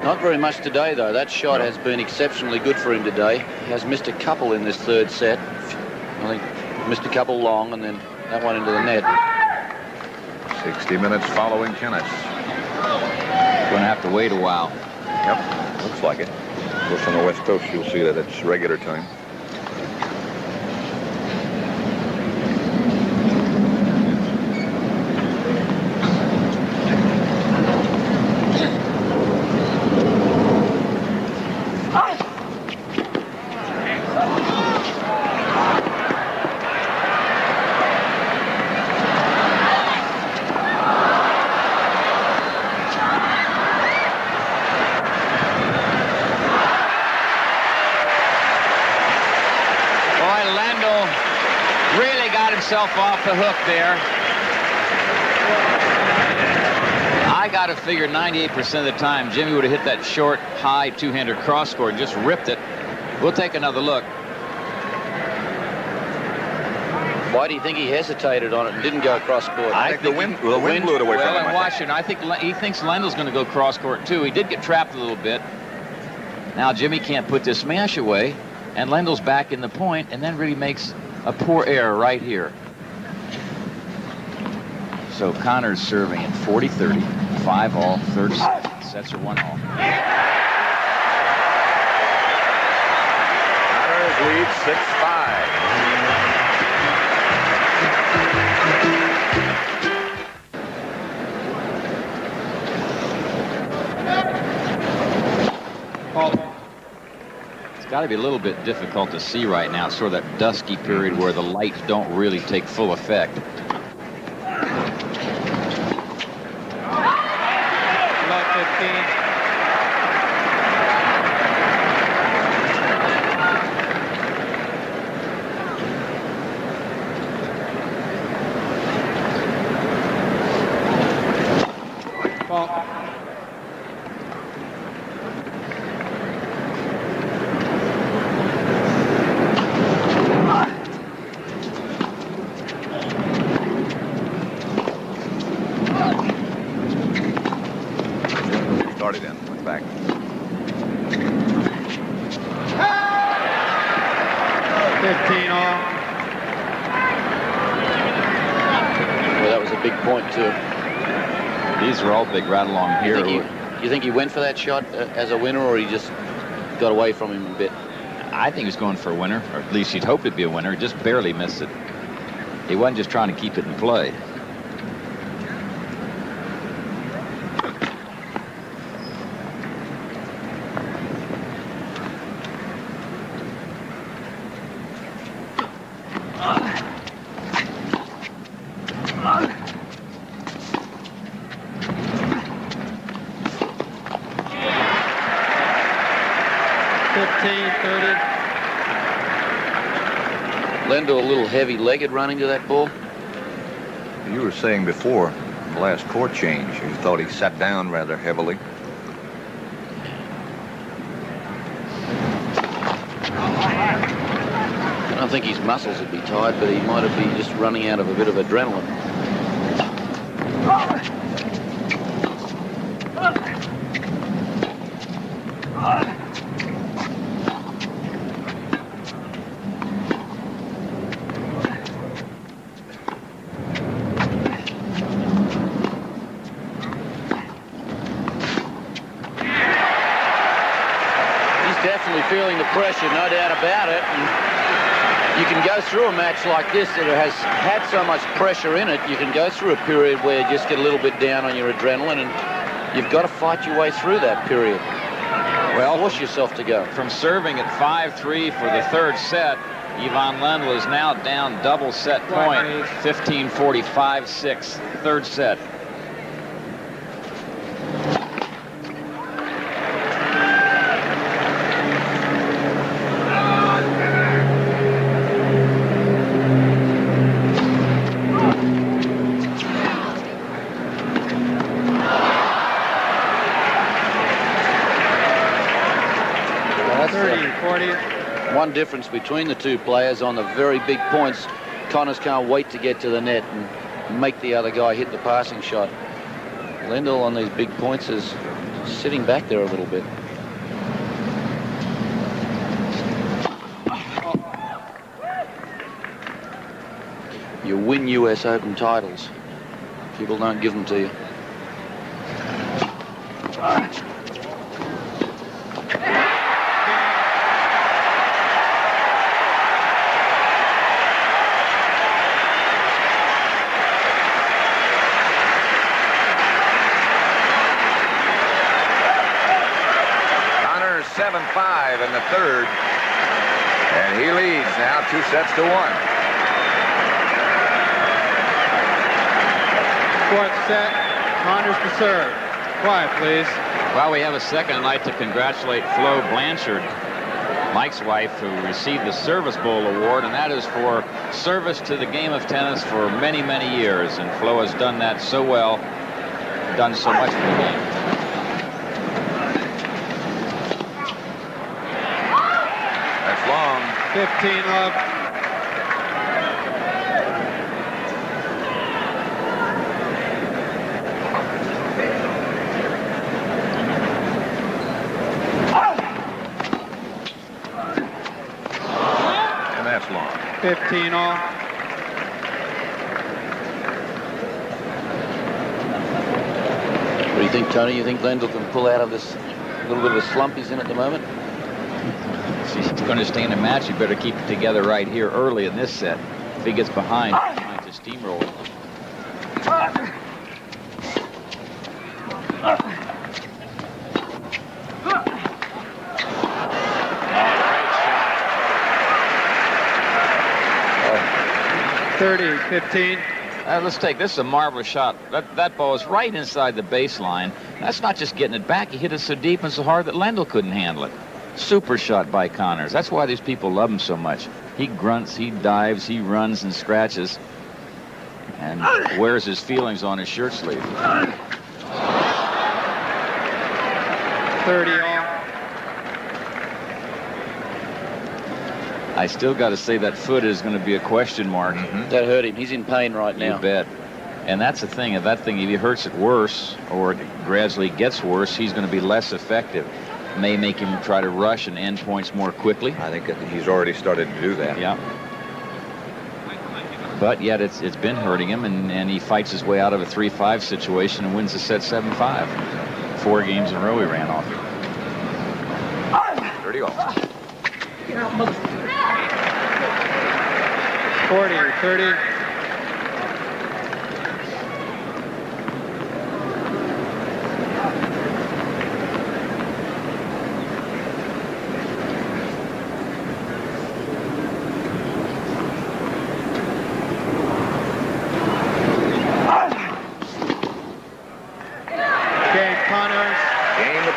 S3: Not very much today, though. That shot has been exceptionally good for him today. He has missed a couple in this third set. I think missed a couple long, and then that one into the net.
S2: 60 minutes following tennis.
S4: Going to have to wait a while.
S2: Yep, looks like it. Of course, on the West Coast, you'll see that it's regular time.
S4: Off the hook there. I got to figure 98% of the time Jimmy would have hit that short, high two-hander cross court and just ripped it. We'll take another look.
S3: Why do you think he hesitated on it and didn't go across court?
S2: I think the wind blew it away from him.
S4: Well, watching, I think he thinks Lendl's going to go cross court too. He did get trapped a little bit. Now Jimmy can't put this smash away, and Lendl's back in the point, and then really makes a poor error right here. So Connor's serving at 40-30, 5-all, third set. Sets are 1-all.
S2: Connors leads 6-5.
S4: It's got to be a little bit difficult to see right now, sort of that dusky period where the lights don't really take full effect. Big right along here.
S3: You think he went for that shot as a winner, or he just got away from him a bit?
S4: I think he was going for a winner, or at least he'd hoped it'd be a winner. He just barely missed it. He wasn't just trying to keep it in play.
S3: Lendl a little heavy-legged running to that ball.
S2: You were saying before, the last court change, you thought he sat down rather heavily.
S3: I don't think his muscles would be tired, but he might have been just running out of a bit of adrenaline. Feeling the pressure, no doubt about it. And you can go through a match like this that has had so much pressure in it. You can go through a period where you just get a little bit down on your adrenaline, and you've got to fight your way through that period.
S4: Well,
S3: force yourself to go.
S4: From serving at 5-3 for the third set, Ivan Lendl is now down double set point, 15-45-6, third set.
S3: One difference between the two players on the very big points. Connors can't wait to get to the net and make the other guy hit the passing shot. Lendl on these big points is sitting back there a little bit. You win US Open titles. People don't give them to you.
S2: Connors 7-5 in the third. And he leads now 2-1.
S1: Fourth set, Connors to serve. Quiet, please.
S4: Well, we have a second. I'd like to congratulate Flo Blanchard, Mike's wife, who received the Service Bowl Award, and that is for service to the game of tennis for many, many years. And Flo has done that so well, done so much for the game.
S2: That's long.
S1: 15 love.
S2: And that's long.
S1: 15 all.
S3: What do you think, Tony? You think Lendl can pull out of this little bit of a slump he's in at the moment?
S4: If he's going to stay in a match, you better keep it together right here early in this set. If he gets behind, trying to steamroll.
S1: Oh. 30-15.
S4: Let's take this. Is a marvelous shot. That ball is right inside the baseline. That's not just getting it back. He hit it so deep and so hard that Lendl couldn't handle it. Super shot by Connors. That's why these people love him so much. He grunts, he dives, he runs and scratches, and wears his feelings on his shirt sleeve.
S1: 30 all.
S4: I still got to say that foot is going to be a question mark.
S3: That hurt him. He's in pain right now.
S4: You bet. And that's the thing. If he hurts it worse or it gradually gets worse, he's going to be less effective. May make him try to rush and end points more quickly.
S2: I think he's already started to do that.
S4: Yeah. But yet it's been hurting him, and he fights his way out of a 3-5 situation and wins the set 7-5. 4 games in a row he ran off.
S2: 30 all.
S1: 40-30.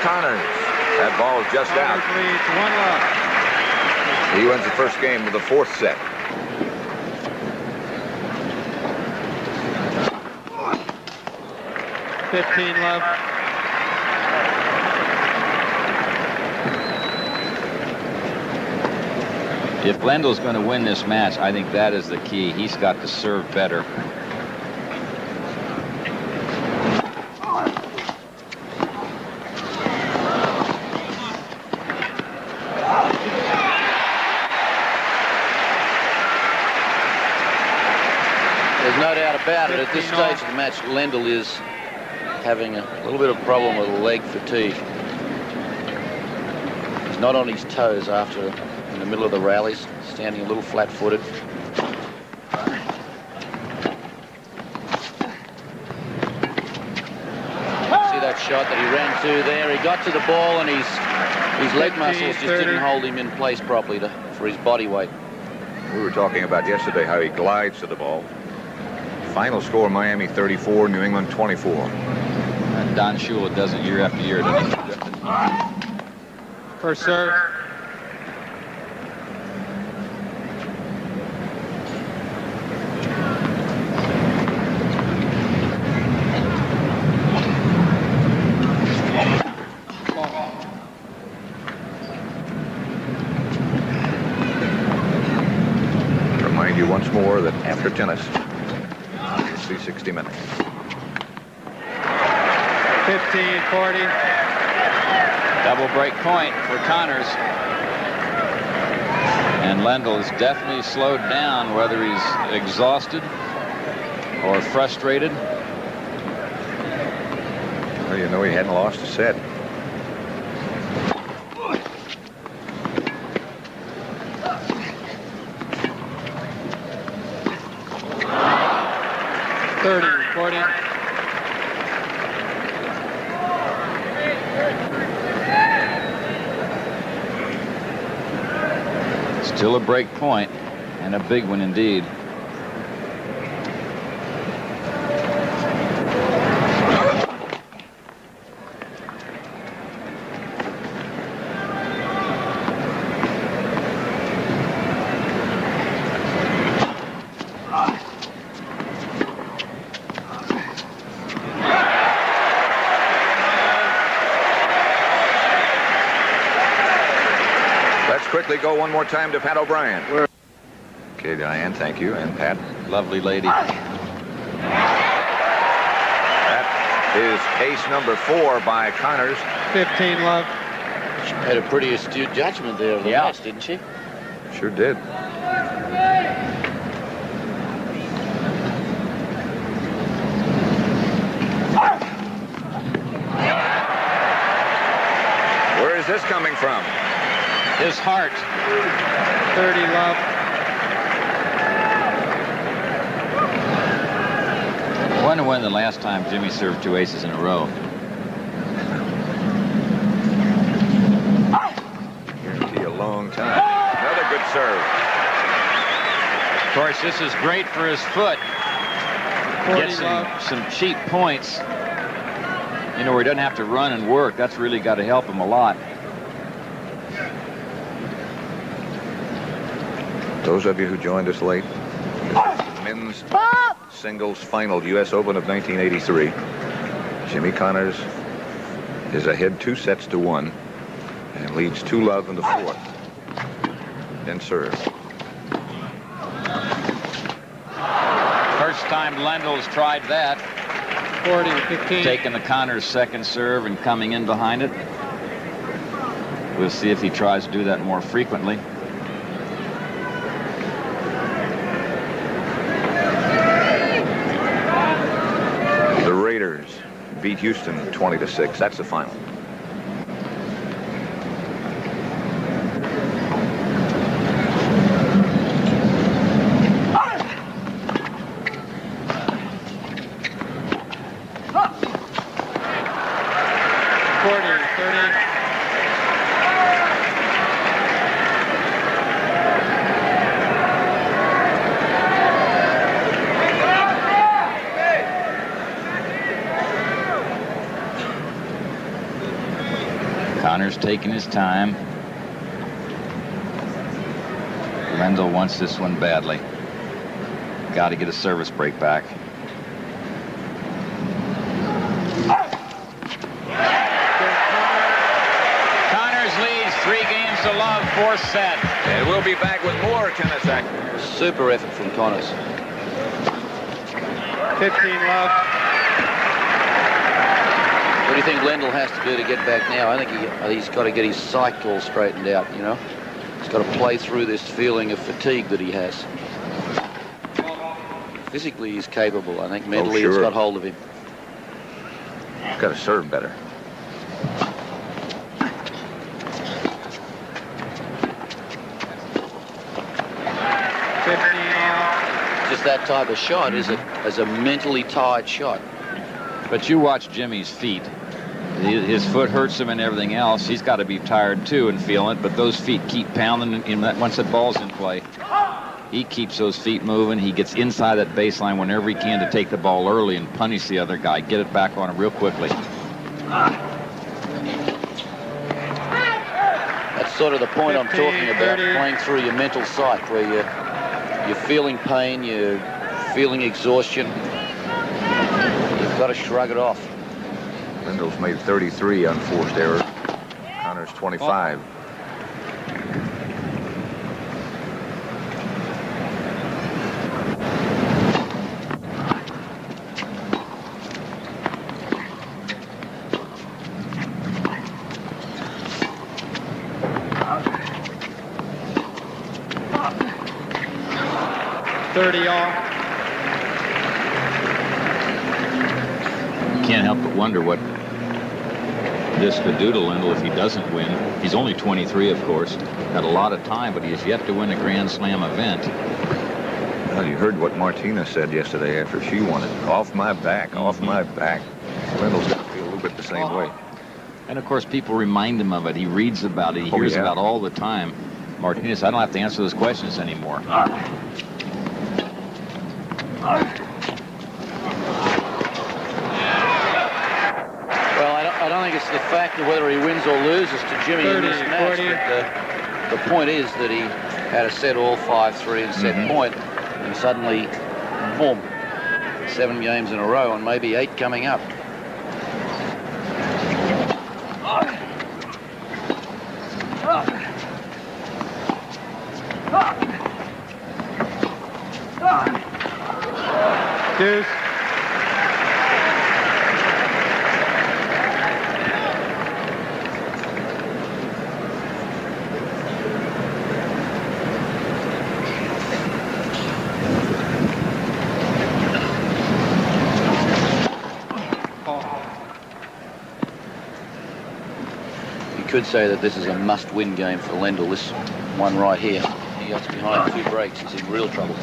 S2: Connors. That ball is just out.
S1: Leads 1 love.
S2: He wins the first game of the fourth set.
S1: $15 love.
S4: If Lendl's going to win this match, I think that is the key. He's got to serve better.
S3: About it. At this stage of the match, Lendl is having a little bit of problem with leg fatigue. He's not on his toes after in the middle of the rallies, standing a little flat-footed. See that shot that he ran to there? He got to the ball and he's His leg muscles just didn't hold him in place properly for his body weight.
S2: We were talking about yesterday how he glides to the ball. Final score, Miami 34, New England 24.
S4: And Don Shula does it year after year, doesn't he?
S1: First serve.
S2: Remind you once more that after tennis, you'll see 60 minutes.
S1: 15-40.
S4: Double break point for Connors. And Lendl is definitely slowed down, whether he's exhausted or frustrated.
S2: Well, you know, he hadn't lost a set.
S4: Still a break point, and a big one indeed.
S2: Quickly go one more time to Pat O'Brien. Okay, Diane, thank you. And Pat.
S4: Lovely lady.
S2: That is ace number 4 by Connors.
S1: 15 love.
S3: She had a pretty astute judgment there of the match, didn't she?
S2: Sure did. Where is this coming from?
S4: His heart.
S1: 30 love.
S4: I wonder when the last time Jimmy served 2 aces in a row.
S2: Guarantee a long time. Another good serve.
S4: Of course, this is great for his foot. Get some cheap points. You know, where he doesn't have to run and work. That's really got to help him a lot.
S2: Those of you who joined us late, men's singles final, U.S. Open of 1983. Jimmy Connors is ahead 2 sets to 1 and leads 2-love in the 4th. Then serve.
S4: First time Lendl's tried that.
S1: 40-15.
S4: Taking the Connors second serve and coming in behind it. We'll see if he tries to do that more frequently.
S2: Beat Houston 20-6. That's the final.
S4: Connors taking his time. Lendl wants this one badly. Got to get a service break back. Connors leads 3 games to love, 4th set.
S2: And we'll be back with more tennis action.
S3: Super effort from Connors.
S1: 15 love.
S3: What do you think Lendl has to do to get back now? I think he's got to get his psyche all straightened out, you know. He's got to play through this feeling of fatigue that he has. Physically, he's capable. I think mentally it's got hold of him.
S2: He's got to serve better.
S3: Just that type of shot is a mentally tired shot.
S4: But you watch Jimmy's feet. His foot hurts him and everything else. He's got to be tired too and feeling it, but those feet keep pounding in that once that ball's in play. He keeps those feet moving. He gets inside that baseline whenever he can to take the ball early and punish the other guy, get it back on him real quickly.
S3: That's sort of the point I'm talking about, playing through your mental psyche, where you're feeling pain, you're feeling exhaustion. You've got to shrug it off.
S2: Lendl's made 33 unforced errors. Connors 25.
S4: Can't help but wonder what this could do to Lendl if he doesn't win. He's only 23, of course. Got a lot of time, but he has yet to win a Grand Slam event.
S2: Well, you heard what Martina said yesterday after she won it. Off my back, off my back. Lendl's got to feel a little bit the same way.
S4: And, of course, people remind him of it. He reads about it. He hears about it all the time. Martinez, I don't have to answer those questions anymore.
S3: I don't think it's the fact of whether he wins or loses to Jimmy in this match. But the point is that he had a set all 5-3 and set point, and suddenly, boom, 7 games in a row and maybe 8 coming up.
S1: Deuce.
S3: Could say that this is a must-win game for Lendl. This one right here, he gets behind 2 breaks, he's in real trouble.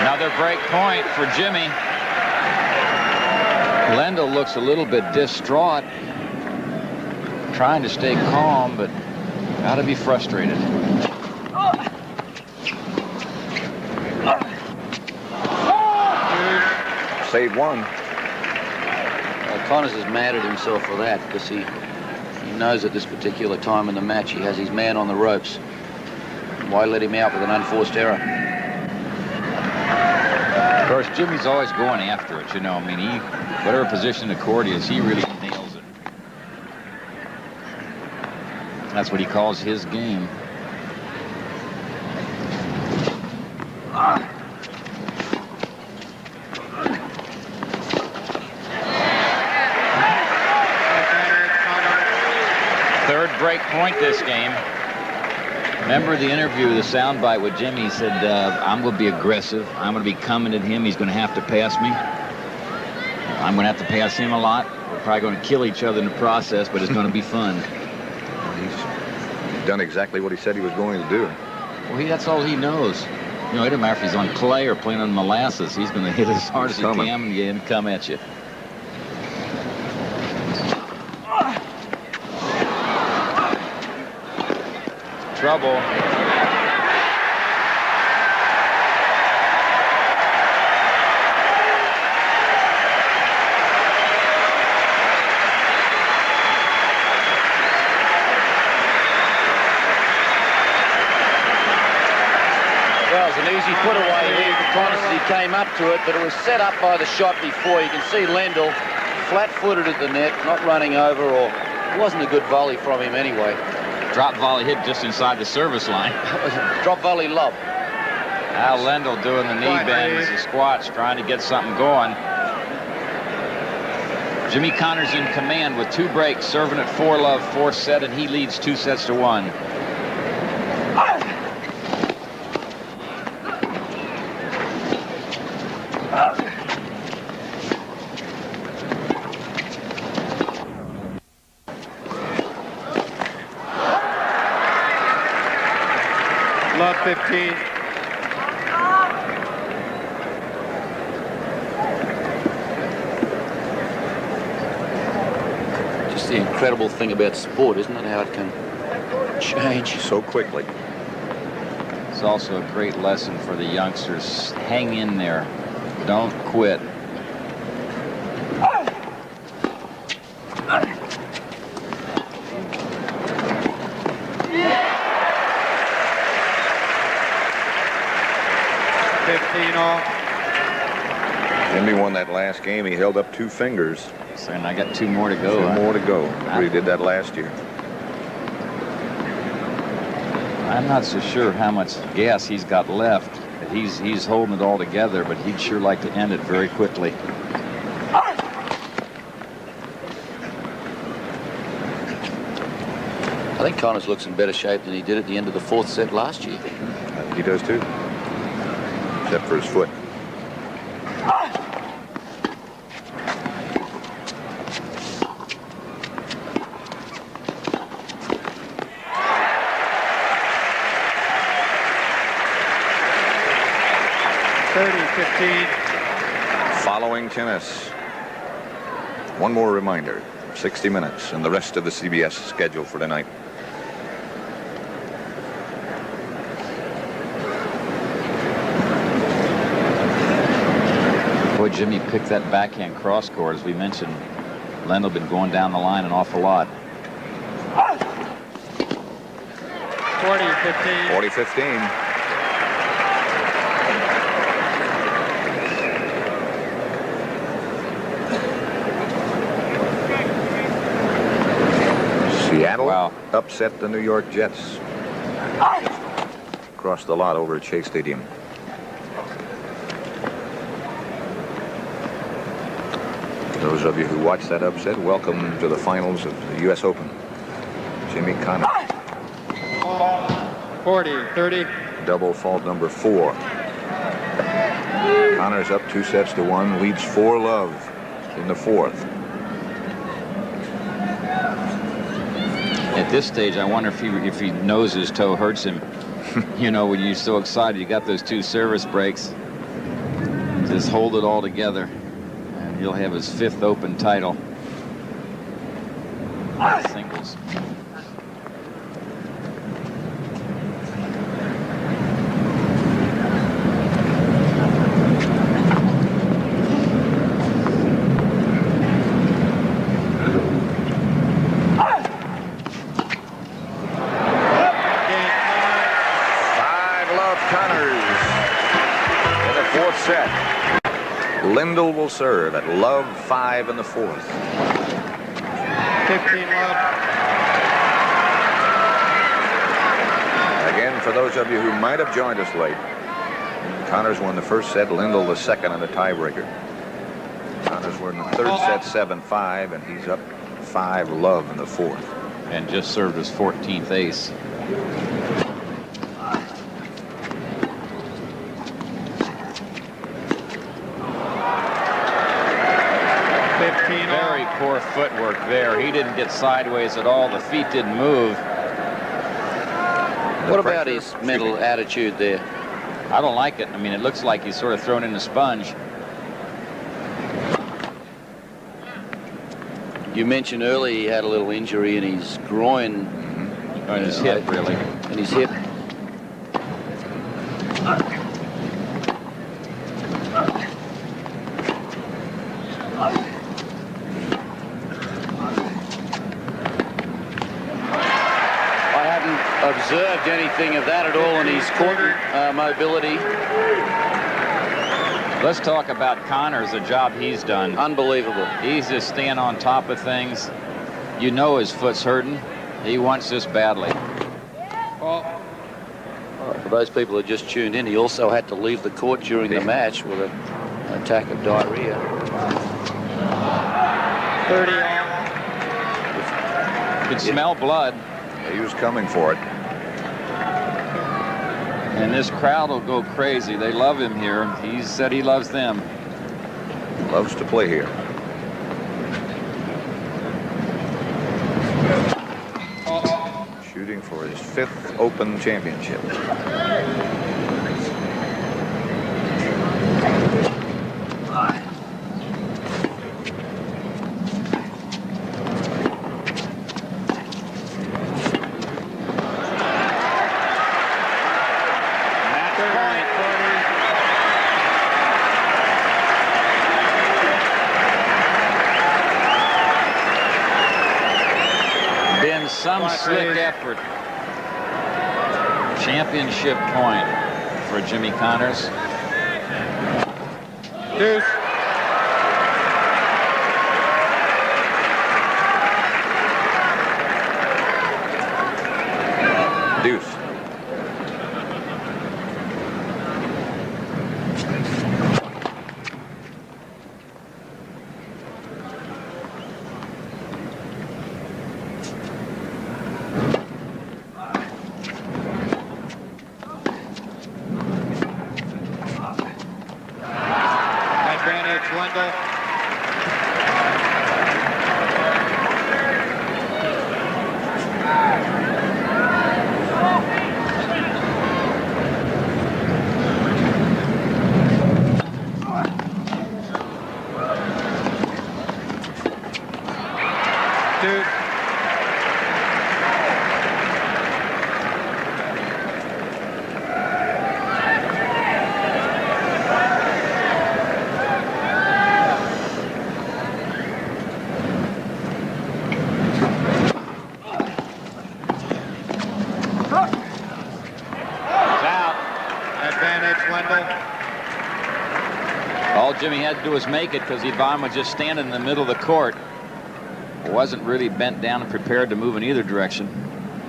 S4: Another break point for Jimmy. Lendl looks a little bit distraught, trying to stay calm, but got to be frustrated.
S2: Saved one.
S3: Connors is mad at himself for that, because he knows at this particular time in the match he has his man on the ropes. Why let him out with an unforced error?
S4: Of course, Jimmy's always going after it, you know. I mean, whatever position the court is, he really nails it. That's what he calls his game. Third break point this game. Remember the interview, the soundbite with Jimmy? He said, I'm going to be aggressive. I'm going to be coming at him. He's going to have to pass me. I'm going to have to pass him a lot. We're probably going to kill each other in the process, but it's going to be fun.
S2: He's done exactly what he said he was going to do.
S4: Well, that's all he knows. You know, it doesn't matter if he's on clay or playing on molasses. He's going to hit as hard as he can and come at you. Trouble.
S3: Well, it was an easy put away here for Connors as he came up to it, but it was set up by the shot before. You can see Lendl flat-footed at the net, not running over, or it wasn't a good volley from him anyway.
S4: Drop volley hit just inside the service line.
S3: Drop volley lob.
S4: Al Lendl doing the knee bends, the squats, trying to get something going. Jimmy Connors in command with 2 breaks, serving at 4-love, 4th set, and he leads 2-1.
S1: Love 15.
S3: the incredible thing about sport, isn't it? How it can change
S2: so quickly.
S4: It's also a great lesson for the youngsters. Hang in there. Don't quit.
S2: Jimmy won that last game. He held up 2 fingers.
S4: And I got 2 more to go.
S2: 2 more to go. He did that last year.
S4: I'm not so sure how much gas he's got left. He's holding it all together, but he'd sure like to end it very quickly.
S3: I think Connors looks in better shape than he did at the end of the 4th set last year.
S2: He does too, except for his foot. Following tennis. One more reminder, 60 minutes and the rest of the CBS schedule for tonight.
S4: Boy, Jimmy picked that backhand cross court. As we mentioned, Lendl been going down the line an awful lot.
S2: 40-15. 40-15. Seattle upset the New York Jets across the lot over at Shea Stadium. Those of you who watched that upset, welcome to the finals of the U.S. Open. Jimmy Connors.
S1: 40-30.
S2: Double fault number 4. Connors up 2 sets to 1, leads 4-love in the 4th.
S4: At this stage, I wonder if he knows his toe hurts him. You know, when you're so excited, you got those 2 service breaks. Just hold it all together, and he'll have his 5th Open title. Singles.
S2: Lendl will serve at love 5 in the 4th.
S1: 15-love.
S2: Again, for those of you who might have joined us late, Connors won the 1st set, Lendl the 2nd on a tiebreaker. Connors won the 3rd set 7-5, and he's up 5-love in the 4th.
S4: And just served his 14th ace. Very poor footwork there. He didn't get sideways at all. The feet didn't move.
S3: What about his mental attitude there?
S4: I don't like it. I mean, it looks like he's sort of thrown in a sponge.
S3: You mentioned earlier he had a little injury in his groin.
S4: On his hip, really.
S3: In his hip. Observed anything of that at all in his court mobility.
S4: Let's talk about Connors, the job he's done.
S3: Unbelievable.
S4: He's just staying on top of things. You know his foot's hurting. He wants this badly.
S3: Well, for those people who just tuned in, he also had to leave the court during the match with an attack of diarrhea.
S1: 30.
S4: Could smell blood.
S2: He was coming for it.
S4: And this crowd will go crazy. They love him here. He said he loves them.
S2: Loves to play here. Shooting for his 5th Open championship.
S4: slick effort. Championship point for Jimmy Connors.
S1: Deuce.
S2: Deuce.
S1: Advantage, Lendl. Deuce. Advantage, Lendl.
S4: All Jimmy had to do was make it because Yvonne was just standing in the middle of the court. Wasn't really bent down and prepared to move in either direction.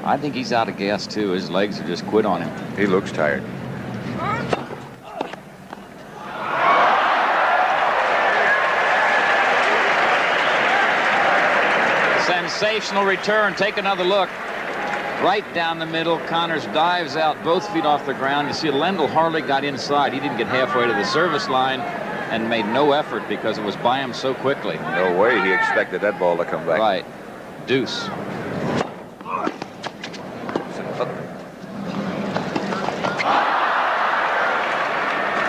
S4: I think he's out of gas too. His legs have just quit on him.
S2: He looks tired.
S4: Sensational return. Take another look. Right down the middle. Connors dives out, both feet off the ground. You see Lendl hardly got inside. He didn't get halfway to the service line and made no effort because it was by him so quickly.
S2: No way he expected that ball to come back.
S4: Right. Deuce.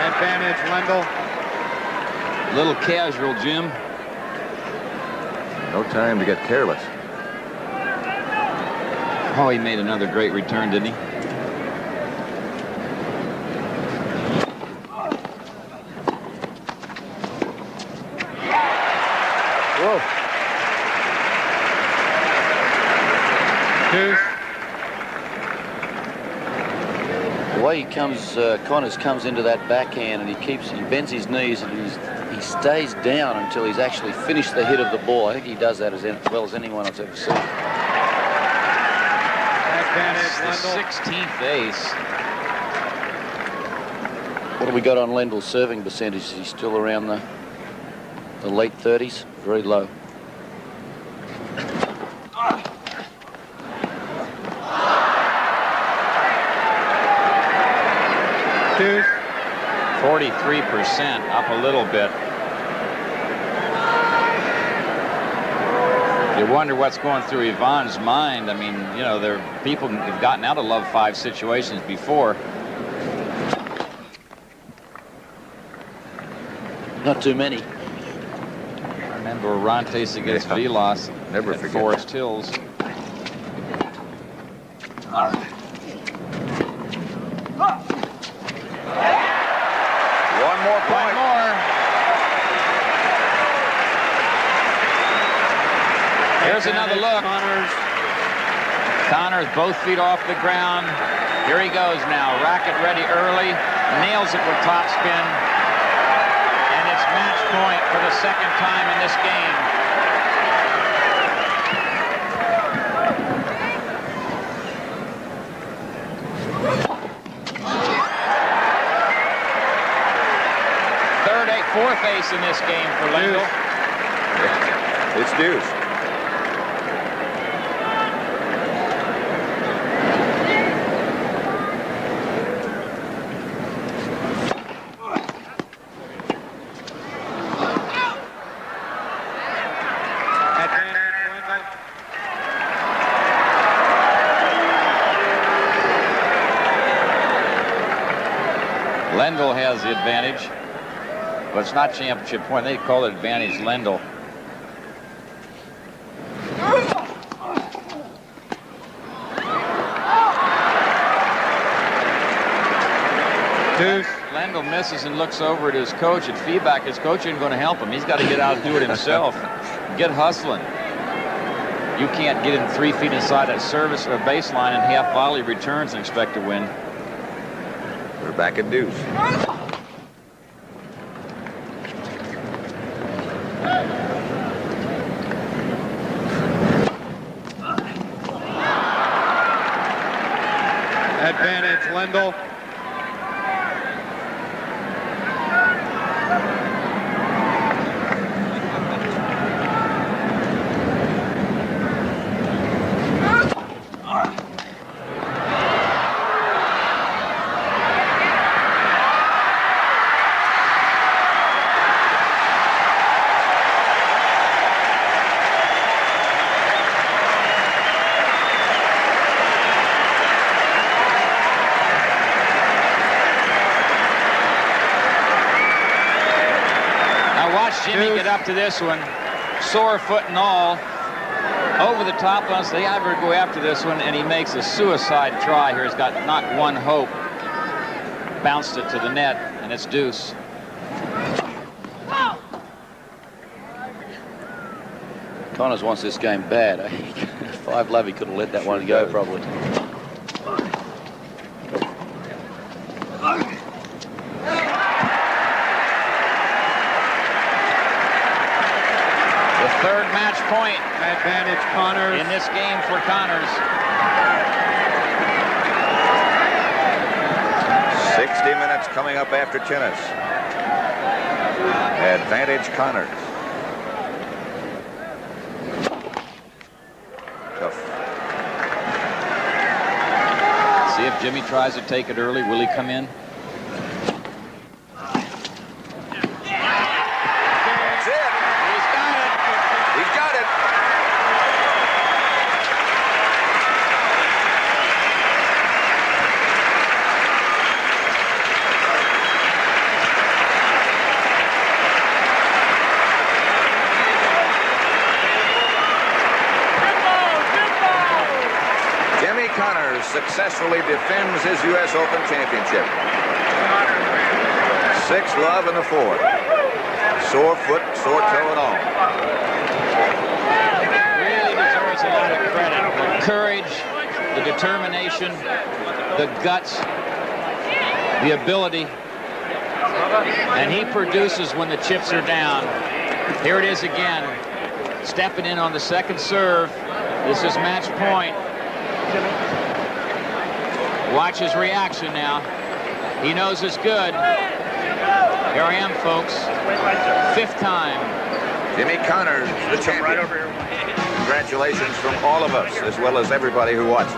S1: Advantage, Lendl.
S4: Little casual, Jim.
S2: No time to get careless.
S4: Oh, he made another great return, didn't he?
S1: Whoa. Deuce.
S3: The way he comes, Connors comes into that backhand and he bends his knees and he stays down until he's actually finished the hit of the ball. I think he does that as well as anyone I've ever seen.
S1: Advantage,
S4: The
S1: Lendl.
S4: 16th ace.
S3: What have we got on Lendl's serving percentage? Is he still around the late 30s? Very low.
S1: Deuce.
S4: 43%, up a little bit. You wonder what's going through Yvonne's mind. I mean, you know, there are people who have gotten out of love 5 situations before.
S3: Not too many.
S4: I remember Orantes against Vilas
S2: Never
S4: at
S2: forget
S4: Forest Hills.
S2: One more point.
S4: One more. Here's another look. Connors both feet off the ground. Here he goes now. Racket ready early. Nails it with topspin. And it's match point for the second time in this game. Fourth ace in this game for Lendl.
S2: It's deuce.
S4: Lendl has the advantage. But it's not championship point. They call it advantage Lendl.
S1: Deuce.
S4: Lendl misses and looks over at his coach at feedback. His coach isn't going to help him. He's got to get out and do it himself. Get hustling. You can't get in 3 feet inside that service or baseline and half volley returns and expect to win.
S2: We're back at deuce.
S1: Advantage, Lendl.
S4: Jimmy get up to this one, sore foot and all, over the top on us. They ever go after this one, and he makes a suicide try here. He's got not one hope. Bounced it to the net, and it's deuce.
S3: Connors wants this game bad. 5-love, he could have let that one go probably.
S4: Third match point.
S1: Advantage, Connors.
S4: In this game for Connors.
S2: 60 minutes coming up after tennis. Advantage, Connors. Tough.
S4: See if Jimmy tries to take it early. Will he come in?
S2: Successfully defends his U.S. Open championship. 6-love in the fourth. Sore foot, sore toe and all.
S4: Really deserves a lot of credit. The courage, the determination, the guts, the ability. And he produces when the chips are down. Here it is again. Stepping in on the second serve. This is match point. Watch his reaction now. He knows it's good. Here I am, folks. 5th time.
S2: Jimmy Connors, the champion. Congratulations from all of us, as well as everybody who watched.